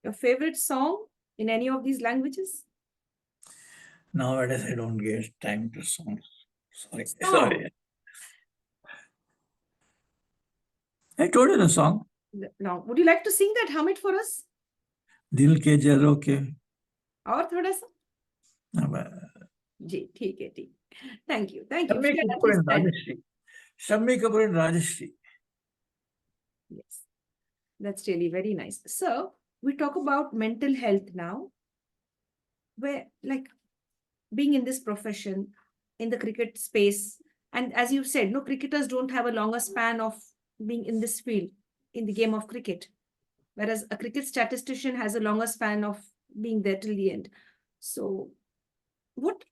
Your favorite song in any of these languages? Nowadays, I don't get time to song. Sorry. I told you the song. Now, would you like to sing that? Hum it for us. Dil ke jaro ke. और थोड़ा सा. जी ठीक है ठीक. Thank you. Shammi Kapoor and Rajeshri. Yes, that's really very nice. So we talk about mental health now, where like being in this profession, in the cricket space, and as you said, no, cricketers don't have a longer span of being in this field, in the game of cricket, whereas a cricket statistician has a longer span of being there till the end. So what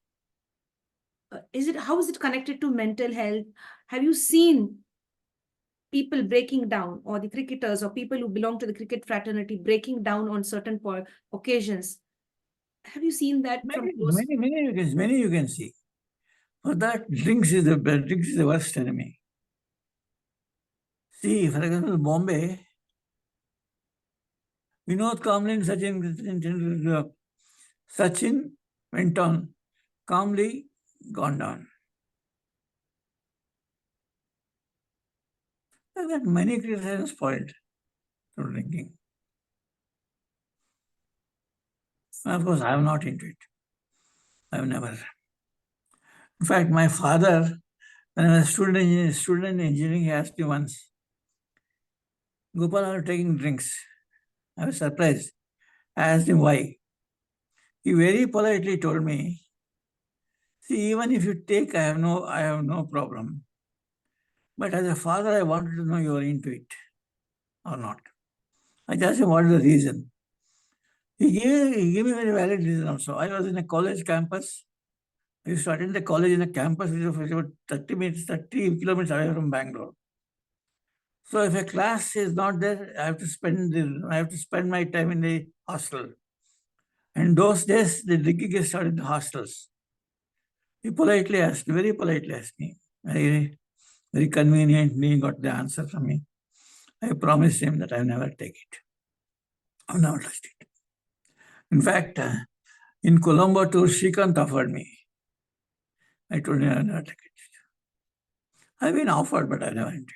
is it? How is it connected to mental health? Have you seen people breaking down, or the cricketers or people who belong to the cricket fraternity breaking down on certain occasions? Have you seen that from close? Many you can see. For that, drinks is the worst enemy. See, for example, Bombay, Vinod Kamlin, Sachin went on, calmly gone down. Like that, many cricketers are spoiled through drinking. And of course, I am not into it. I have never. In fact, my father, when I was student in engineering, he asked me once, Gopala, are you taking drinks? I was surprised. I asked him why. He very politely told me, see, even if you take, I have no problem. But as a father, I wanted to know you are into it or not. I asked him what is the reason. He gave me a very valid reason also. I was in a college campus. I used to attend the college in a campus which was about 30 kilometers away from Bangalore. So if a class is not there, I have to spend my time in the hostel. And those days, the drinking started in the hostels. He very politely asked me, very conveniently got the answer from me. I promised him that I will never take it. I have never touched it. In fact, in Colombo tour, Srikanth offered me. I told him I will never take it. I've been offered, but I never entered.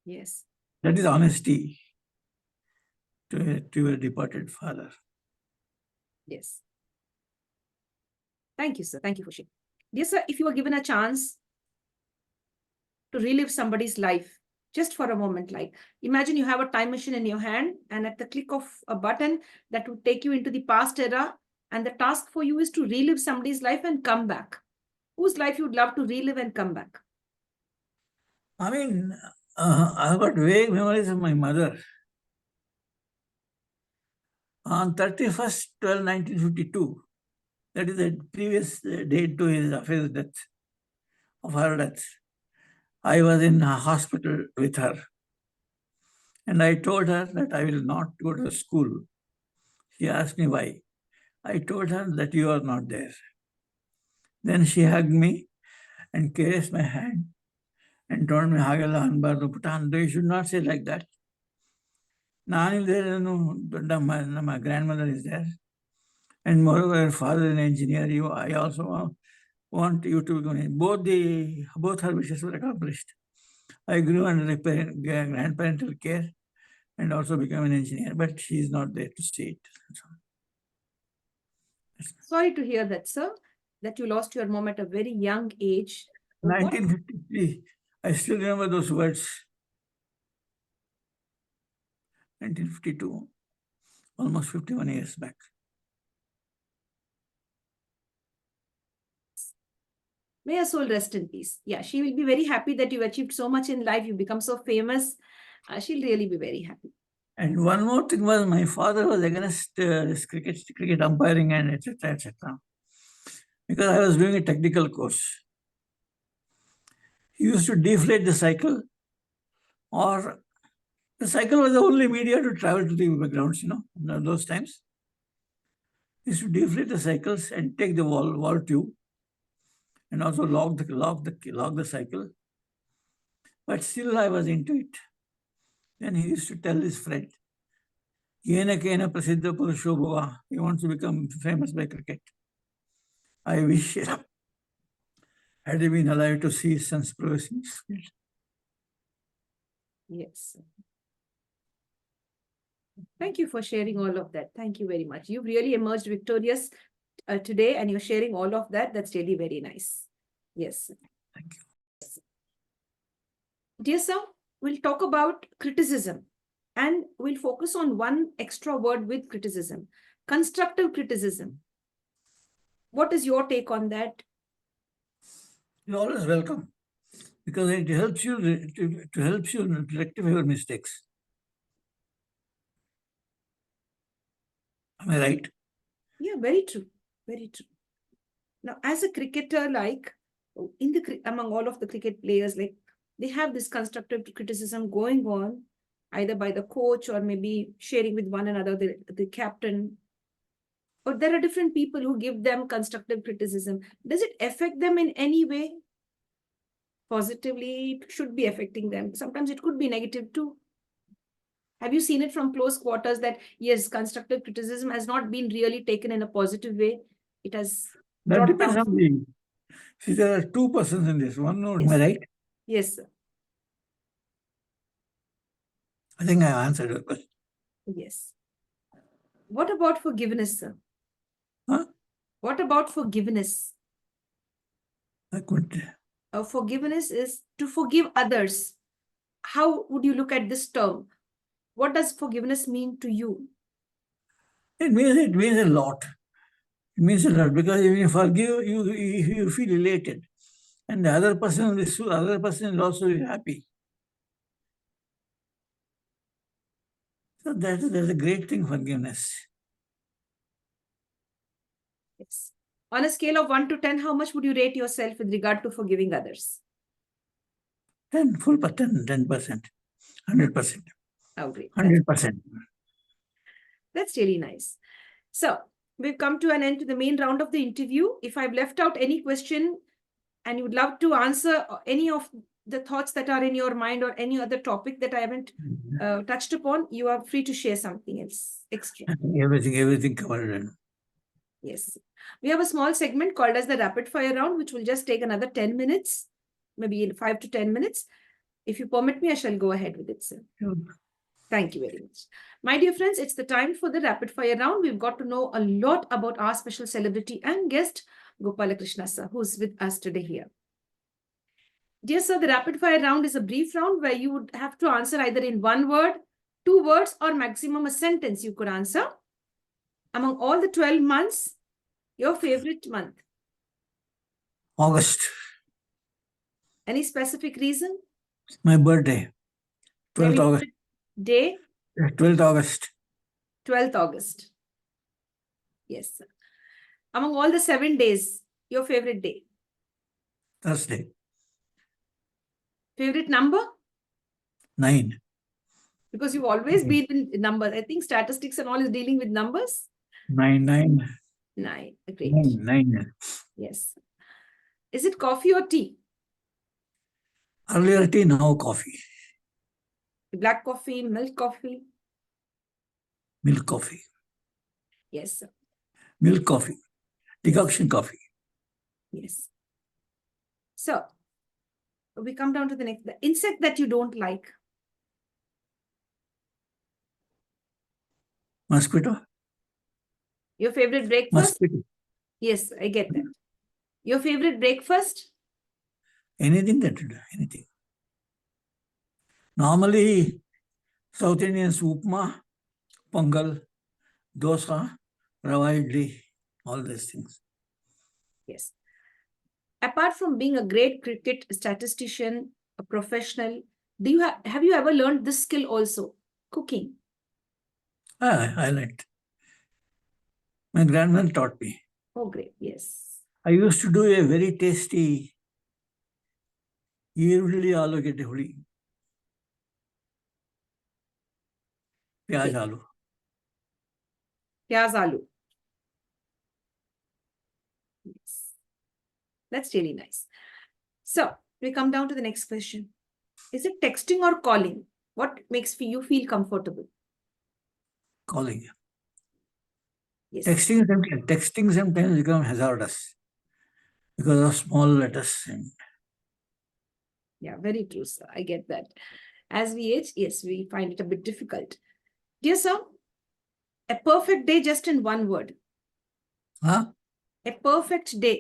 Yes. That is honesty to your departed father. Yes. Thank you, sir. Thank you for sharing. Dear sir, if you were given a chance to relive somebody's life just for a moment, like imagine you have a time machine in your hand, and at the click of a button that would take you into the past era, and the task for you is to relive somebody's life and come back. Whose life you would love to relive and come back? I mean, I've got vague memories of my mother. On 31st 12 1952, that is the previous date to his death, of her death, I was in a hospital with her. And I told her that I will not go to school. She asked me why. I told her that you are not there. Then she hugged me and caressed my hand and told me, Hagala Anbardu Putan, you should not say like that. My grandmother is there. And moreover, her father is an engineer. I also want you to go in. Both her wishes were accomplished. I grew under grandparental care and also became an engineer, but she is not there to see it. Sorry to hear that, sir, that you lost your mom at a very young age. 1953, I still remember those words. 1952, almost 51 years back. May her soul rest in peace. Yeah, she will be very happy that you achieved so much in life. You become so famous. She'll really be very happy. And one more thing was, my father was against this cricket umpiring and etc. etc. Because I was doing a technical course. He used to deflate the cycle, or the cycle was the only media to travel to the grounds, in those times. He used to deflate the cycles and take the wall tube and also log the cycle. But still I was into it. Then he used to tell his friend, Yena Kena Prasiddha Purusho Bhava. He wants to become famous by cricket. I wish had he been alive to see his son's progress in this field. Yes. Thank you for sharing all of that. Thank you very much. You've really emerged victorious today, and you're sharing all of that. That's really very nice. Yes. Thank you. Dear sir, we'll talk about criticism, and we'll focus on one extra word with criticism: constructive criticism. What is your take on that? You're always welcome, because it helps you to rectify your mistakes. Am I right? Yeah, very true. Very true. Now, as a cricketer, like among all of the cricket players, like they have this constructive criticism going on, either by the coach or maybe sharing with one another, the captain. Or there are different people who give them constructive criticism. Does it affect them in any way? Positively, it should be affecting them. Sometimes it could be negative too. Have you seen it from close quarters that, yes, constructive criticism has not been really taken in a positive way? It has. That depends on the. See, there are two persons in this. One, yes. Am I right? Yes, sir. I think I answered your question. Yes. What about forgiveness, sir? Huh? What about forgiveness? I could. Forgiveness is to forgive others. How would you look at this term? What does forgiveness mean to you? It means a lot. It means a lot, because if you forgive, you feel elated, and the other person is also happy. So that's a great thing, forgiveness. Yes. On a scale of 1 to 10, how much would you rate yourself with regard to forgiving others? 10%, 100%. Oh, great. 100%. That's really nice. So we've come to an end to the main round of the interview. If I've left out any question and you would love to answer any of the thoughts that are in your mind or any other topic that I haven't touched upon, you are free to share something else extra. Everything covered. Yes. We have a small segment called as the rapid fire round, which will just take another 10 minutes, maybe 5 to 10 minutes. If you permit me, I shall go ahead with it, sir. Sure. Thank you very much. My dear friends, it's the time for the rapid fire round. We've got to know a lot about our special celebrity and guest, Gopala Krishna, sir, who's with us today here. Dear sir, the rapid fire round is a brief round where you would have to answer either in 1 word, 2 words, or maximum a sentence you could answer. Among all the 12 months, your favorite month? August. Any specific reason? My birthday. 12th Maybe August. Day? 12th August. 12th August. Yes, sir. Among all the 7 days, your favorite day? Thursday. Favorite number? 9. Because you've always been in numbers. I think statistics and all is dealing with numbers. 9, 9. 9. Great. 9, 9. Yes. Is it coffee or tea? Earlier tea, now coffee. Black coffee, milk coffee? Milk coffee. Yes, sir. Milk coffee. Decoction coffee. Yes. So, we come down to the next. The insect that you don't like. Mosquito. Your favorite breakfast? Mosquito. Yes, I get that. Your favorite breakfast? Anything that you do, anything. Normally, South Indians upma, pongal, dosa, rava idli, all these things. Yes. Apart from being a great cricket statistician, a professional, have you ever learned this skill also? Cooking. I learned. My grandmother taught me. Oh, great. Yes. I used to do a very tasty ಈರುಳ್ಳಿ ಆಲೂಗೆಡ್ಡೆ ಹುಳಿ. Pyaz aloo. Pyaz aloo. Yes. That's really nice. So, we come down to the next question. Is it texting or calling? What makes you feel comfortable? Calling. Yes. Texting sometimes becomes hazardous because of small letters. Yeah, very true, sir. I get that. As we age, yes, we find it a bit difficult. Dear sir, a perfect day just in one word. Huh? A perfect day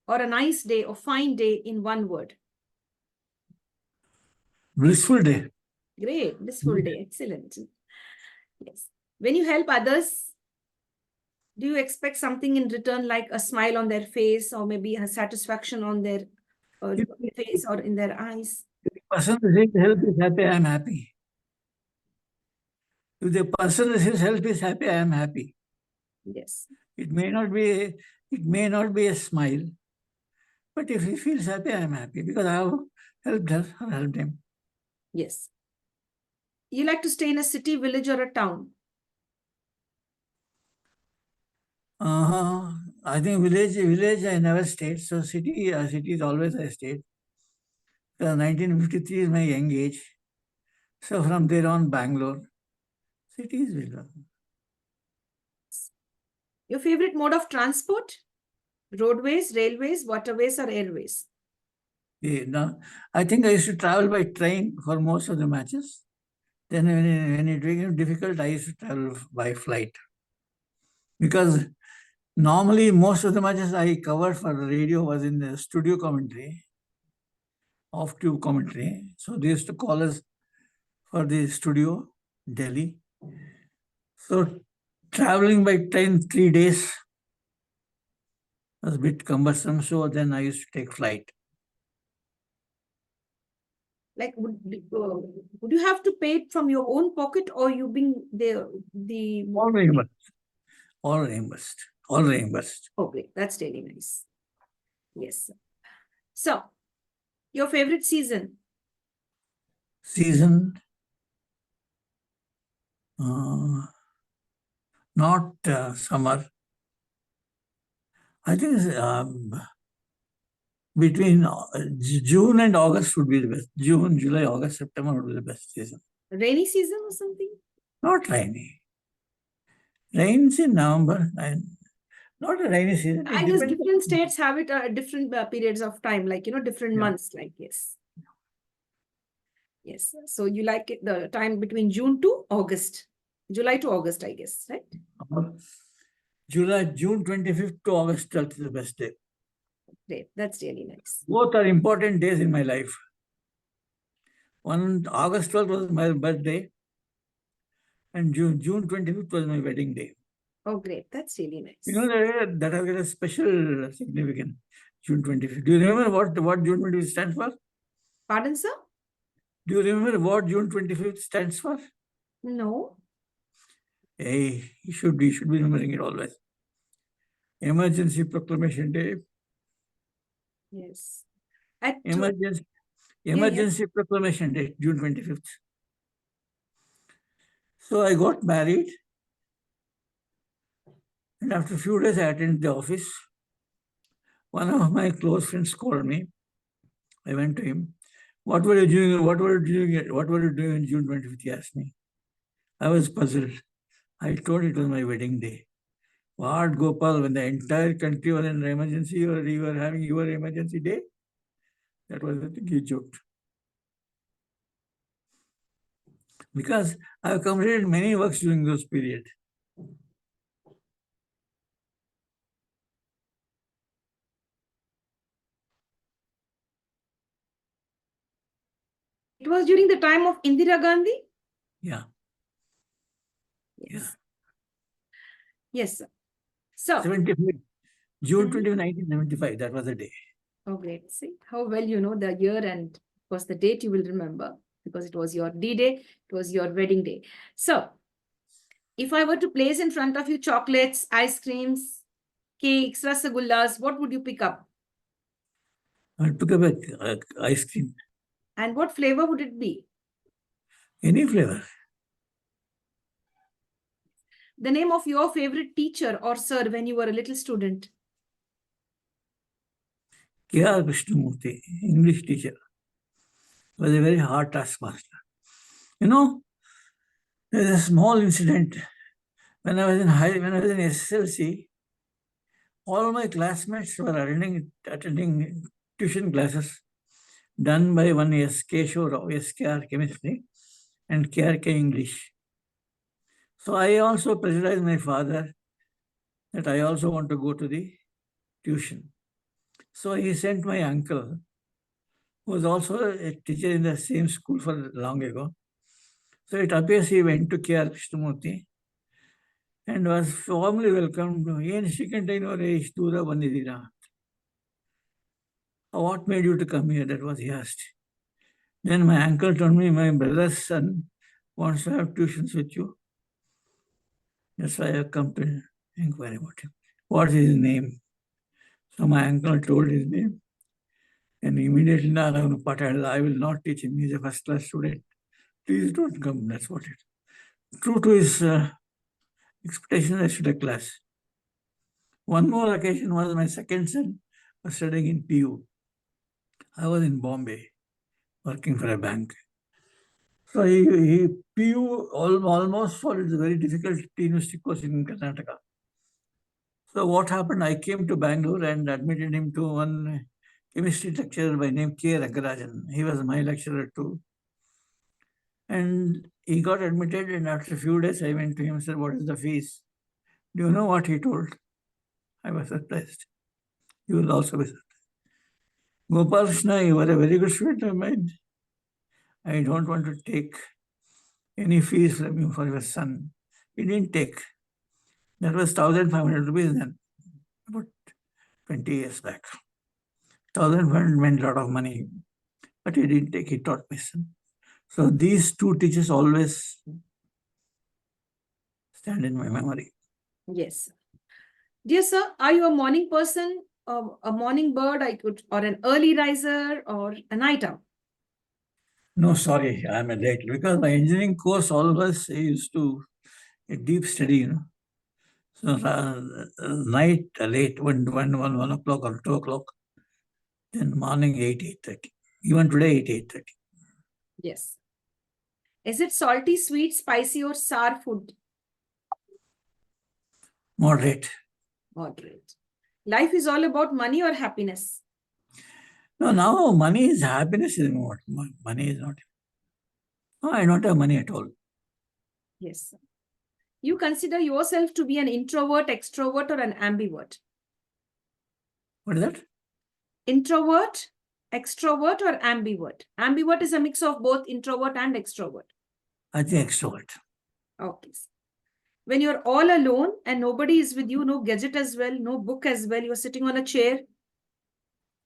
or a nice day or fine day in one word. Blissful day. Great, blissful day. Excellent. Yes. When you help others, do you expect something in return like a smile on their face or maybe a satisfaction on their face or in their eyes? If the person receives help is happy, I am happy. If the person receives help is happy, I am happy. Yes. It may not be a smile, but if he feels happy, I am happy because I have helped her or helped him. Yes. You like to stay in a city, village, or a town? I think village I never stayed. So city is always I stayed. 1953 is my young age. So from there on, Bangalore. City is bigger. Your favorite mode of transport? Roadways, railways, waterways, or airways? Yeah, no, I think I used to travel by train for most of the matches. Then when it became difficult, I used to travel by flight. Because normally most of the matches I covered for the radio was in the studio commentary, off-tube commentary. So they used to call us for the studio, Delhi. So traveling by train 3 days was a bit cumbersome. So then I used to take flight. Like, would you have to pay it from your own pocket or you being the All reimbursed. All reimbursed. All reimbursed. Oh, great. That's really nice. Yes. So, your favorite season? Season, not summer. I think between June and August would be the best. June, July, August, September would be the best season. Rainy season or something? Not rainy. Rains in November. Not a rainy season. I guess different states have it at different periods of time, like, different months, like, yes. Yes. So you like it, the time between June to August. July to August, I guess, right? June 25th to August 12th is the best day. Great. That's really nice. Both are important days in my life. August 12th was my birthday, and June 25th was my wedding day. Oh, great. That's really nice. You know that has got a special significance. June 25th. Do you remember what June 25th stands for? Pardon, sir? Do you remember what June 25th stands for? No. You should be remembering it always. Emergency Proclamation Day. Yes. At Emergency Proclamation Day, June 25th. So I got married, and after a few days I attended the office. One of my close friends called me. I went to him. What were you doing? What were you doing on June 25th? He asked me. I was puzzled. I told it was my wedding day. What, Gopal, when the entire country was in emergency, you were having your emergency day? That was the thing he joked. Because I have completed many works during those period. It was during the time of Indira Gandhi? Yeah. Yes. Yes, sir. So, 75, June 20, 1975, that was the day. Oh, great. See how well you know the year and of course the date you will remember because it was your D-Day, it was your wedding day. So, if I were to place in front of you chocolates, ice creams, cakes, rasagullas, what would you pick up? I took up ice cream. And what flavor would it be? Any flavor. The name of your favorite teacher or sir when you were a little student? K.R. Krishnamurti, English teacher, was a very hard taskmaster. You know, there's a small incident. When I was in SSLC, all my classmates were attending tuition classes done by one S.K. Shorao, SKR Chemistry, and KRK English. So I also pressurized my father that I also want to go to the tuition. So he sent my uncle, who was also a teacher in the same school for long ago. So it appears he went to K.R. Krishnamurti and was warmly welcomed. What made you to come here? That was he asked. Then my uncle told me my brother's son wants to have tuitions with you. That's why I have come to inquire about him. What is his name? So my uncle told his name. And immediately, I will not teach him. He's a first class student. Please don't come. That's what it is. True to his expectation, I should have class. One more occasion was my second son was studying in PU. I was in Bombay working for a bank. So he PU almost for it's a very difficult university course in Karnataka. So what happened? I came to Bangalore and admitted him to one chemistry lecturer by name K. Ragarajan. He was my lecturer too. And he got admitted, and after a few days, I went to him and said, "What is the fees?" Do you know what he told? I was surprised. You will also be surprised. Gopala Krishna, you were a very good student of mine. I don't want to take any fees from you for your son. He didn't take. That was 1,500 rupees then, about 20 years back. 1,500 meant a lot of money, but he didn't take. He taught my son. So these two teachers always stand in my memory. Yes. Dear sir, are you a morning person, a morning bird, or an early riser, or a night owl? No, sorry, I'm a late because my engineering course always used to a deep study, you know. So night late, 1 o'clock or 2 o'clock, then morning 8:30. Even today 8:30. Yes. Is it salty, sweet, spicy, or sour food? Moderate. Moderate. Life is all about money or happiness? No, now money is happiness is not. Money is not. No, I don't have money at all. Yes, sir. You consider yourself to be an introvert, extrovert, or an ambivert? What is that? Introvert, extrovert, or ambivert? Ambivert is a mix of both introvert and extrovert. I think extrovert. Okay. When you're all alone and nobody is with you, no gadget as well, no book as well, you're sitting on a chair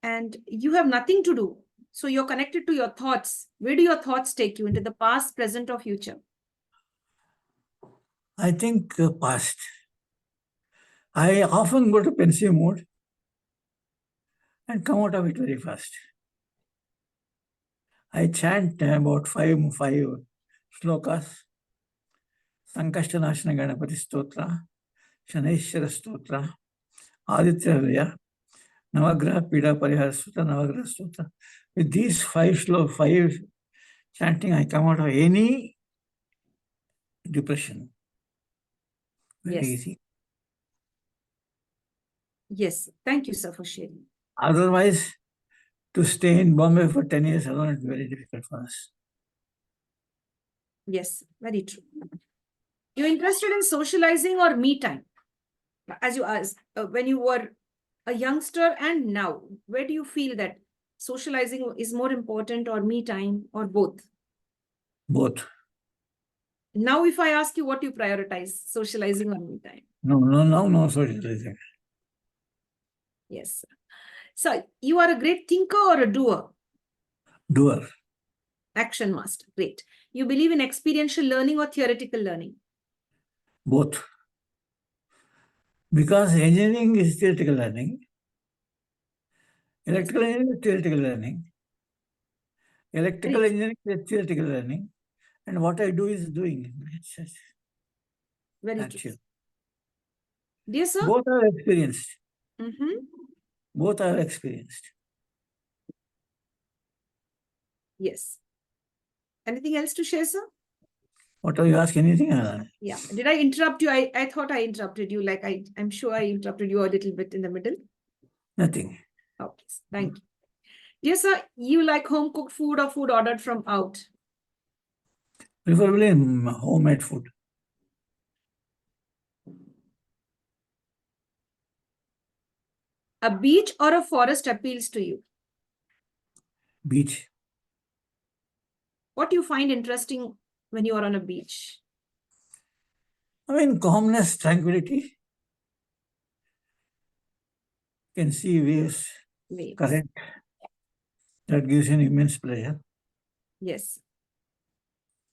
and you have nothing to do. So you're connected to your thoughts. Where do your thoughts take you? Into the past, present, or future? I think past. I often go to pensive mode and come out of it very fast. I chant about five slokas. Sankashtanashana Ganapati Stotra, Shaneshwara Stotra, Aditya Hriya, Navagraha Pida Parihara Sutra, Navagraha Stotra. With these five chanting, I come out of any depression. Very Yes. easy. Yes. Thank you, sir, for sharing. Otherwise, to stay in Bombay for 10 years alone is very difficult for us. Yes, very true. You're interested in socializing or me time? As you asked, when you were a youngster and now, where do you feel that socializing is more important or me time or both? Both. Now, if I ask you what you prioritize, socializing or me time? No socializing. Yes. So, you are a great thinker or a doer? Doer. Action master. Great. You believe in experiential learning or theoretical learning? Both. Because engineering is theoretical learning, electrical engineering is theoretical learning, electrical engineering is theoretical learning, and what I do is doing. It's very actual. true. Dear sir? Both are experienced. Mm-hmm. Both are experienced. Yes. Anything else to share, sir? What are you asking? Anything? Yeah. Did I interrupt you? I thought I interrupted you. Like I'm sure I interrupted you a little bit in the middle. Nothing. Okay. Thank you. Dear sir, you like home cooked food or food ordered from out? Preferably homemade food. A beach or a forest appeals to you? Beach. What do you find interesting when you are on a beach? I mean, calmness, tranquility. You can see waves, current. That gives you an immense pleasure. Yes.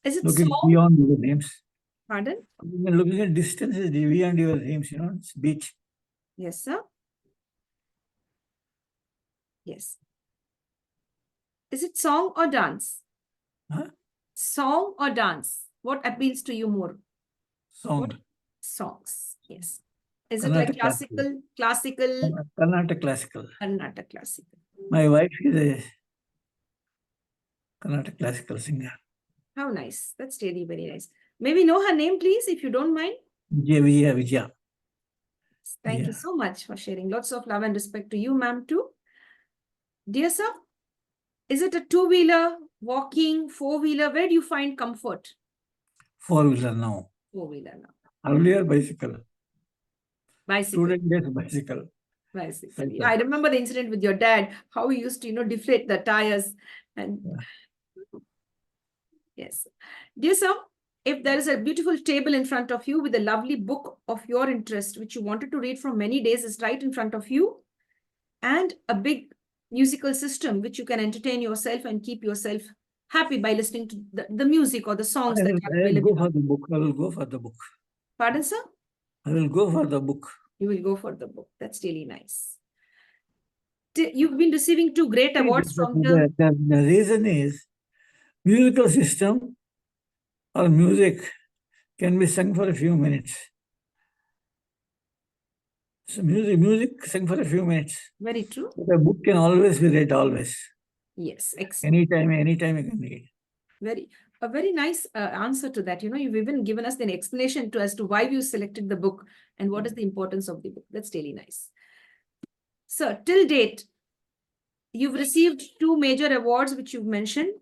Is it looking slow? beyond your dreams? Pardon? Looking at distances beyond your dreams, it's beach. Yes, sir. Yes. Is it song or dance? Huh? Song or dance? What appeals to you more? Song. What? Songs. Yes. Is it Karnataka like classical? Karnataka classical. Karnataka classical. My wife is a Karnataka classical singer. How nice. That's really very nice. Maybe know her name, please, if you don't mind. Vijaya. Thank you so much for sharing. Lots of love and respect to you, ma'am, too. Dear sir, is it a two-wheeler, walking, four-wheeler? Where do you find comfort? Four-wheeler now. Four-wheeler now. Earlier, bicycle. Bicycle. Student days, bicycle. Bicycle. Yeah, I remember the incident with your dad, how he used to, deflate the tires. And yes. Dear sir, if there is a beautiful table in front of you with a lovely book of your interest, which you wanted to read for many days, is right in front of you, and a big musical system which you can entertain yourself and keep yourself happy by listening to the music or the songs that are available. I will go for the book. Pardon, sir? I will go for the book. You will go for the book. That's really nice. You've been receiving 2 great awards from the reason is musical system or music can be sung for a few minutes. So music sung for a few minutes. Very true. The book can always be read, always. Yes, anytime you can read. A very nice answer to that. You've even given us an explanation as to why you selected the book and what is the importance of the book. That's really nice. So, till date, you've received 2 major awards, which you've mentioned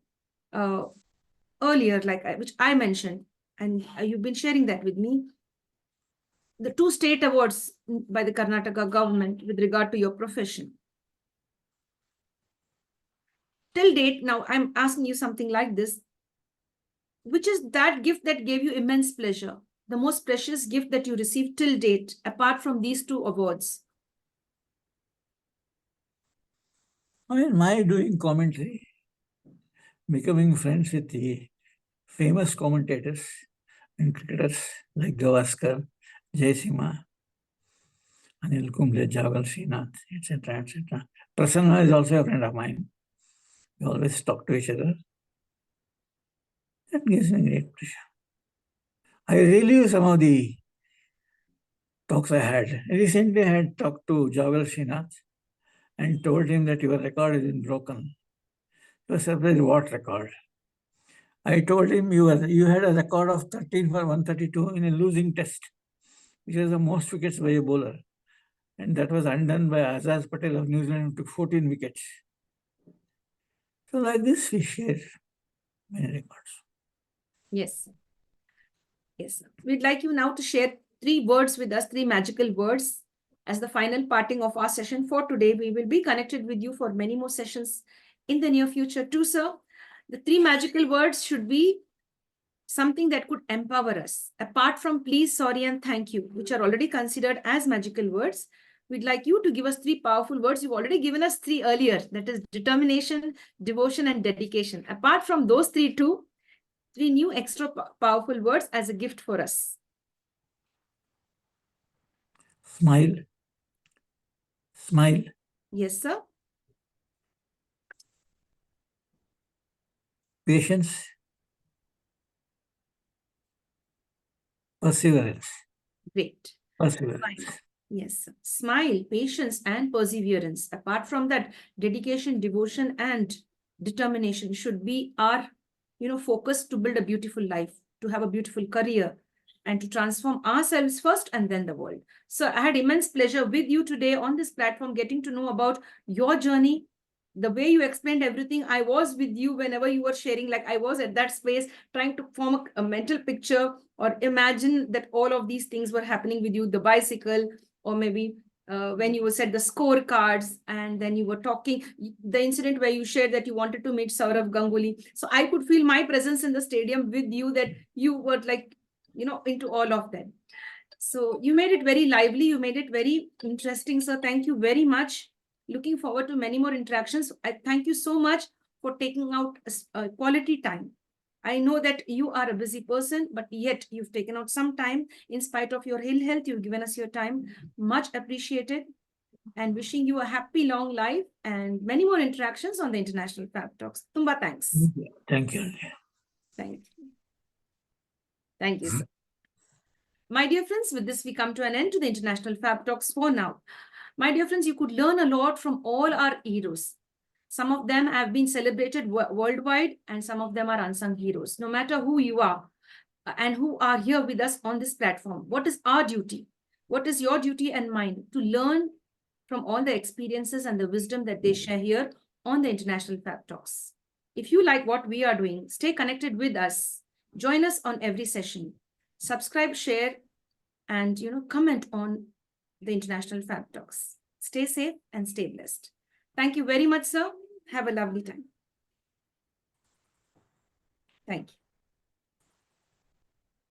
earlier, which I mentioned, and you've been sharing that with me. The 2 state awards by the Karnataka government with regard to your profession. Till date, now I'm asking you something like this. Which is that gift that gave you immense pleasure? The most precious gift that you received till date, apart from these 2 awards? I mean, my doing commentary, becoming friends with the famous commentators, in cricketers like Gavaskar, Jayasinghe, Anil Kumble, Jagal Srinath, etc., etc. Prasanna is also a friend of mine. We always talk to each other. That gives me great pleasure. I relive some of the talks I had. Recently, I had talked to Jagal Srinath and told him that your record has been broken. He was surprised, what record? I told him you had a record of 13 for 132 in a losing test, which was the most wickets by a bowler. And that was undone by Azaz Patel of New Zealand, who took 14 wickets. So like this, we share many records. Yes. Yes. We'd like you now to share 3 words with us, 3 magical words. As the final parting of our session for today, we will be connected with you for many more sessions in the near future too, sir. The 3 magical words should be something that could empower us. Apart from please, sorry, and thank you, which are already considered as magical words, we'd like you to give us 3 powerful words. You've already given us 3 earlier, that is determination, devotion, and dedication. Apart from those 3 new extra powerful words as a gift for us. Smile. Smile. Yes, sir. Patience. Perseverance. Great. Perseverance. Smile. Yes, sir. Smile, patience, and perseverance. Apart from that, dedication, devotion, and determination should be our, focus to build a beautiful life, to have a beautiful career, and to transform ourselves first and then the world. So I had immense pleasure with you today on this platform, getting to know about your journey. The way you explained everything, I was with you whenever you were sharing, like I was at that space trying to form a mental picture or imagine that all of these things were happening with you, the bicycle, or maybe when you said the scorecards, and then you were talking, the incident where you shared that you wanted to meet Saurav Ganguly. So I could feel my presence in the stadium with you, that you were like, into all of that. So you made it very lively. You made it very interesting. So thank you very much. Looking forward to many more interactions. I thank you so much for taking out a quality time. I know that you are a busy person, but yet you've taken out some time in spite of your ill health. You've given us your time. Much appreciated, and wishing you a happy long life and many more interactions on the International Fabtalks. Tumba thanks. Thank you. Thank you. Thank you, sir. My dear friends, with this, we come to an end to the International Fabtalks for now. My dear friends, you could learn a lot from all our heroes. Some of them have been celebrated worldwide, and some of them are unsung heroes. No matter who you are and who are here with us on this platform, what is our duty? What is your duty and mine? To learn from all the experiences and the wisdom that they share here on the International Fabtalks. If you like what we are doing, stay connected with us. Join us on every session. Subscribe, share, and comment on the International Fabtalks. Stay safe and stay blessed. Thank you very much, sir. Have a lovely time. Thank you.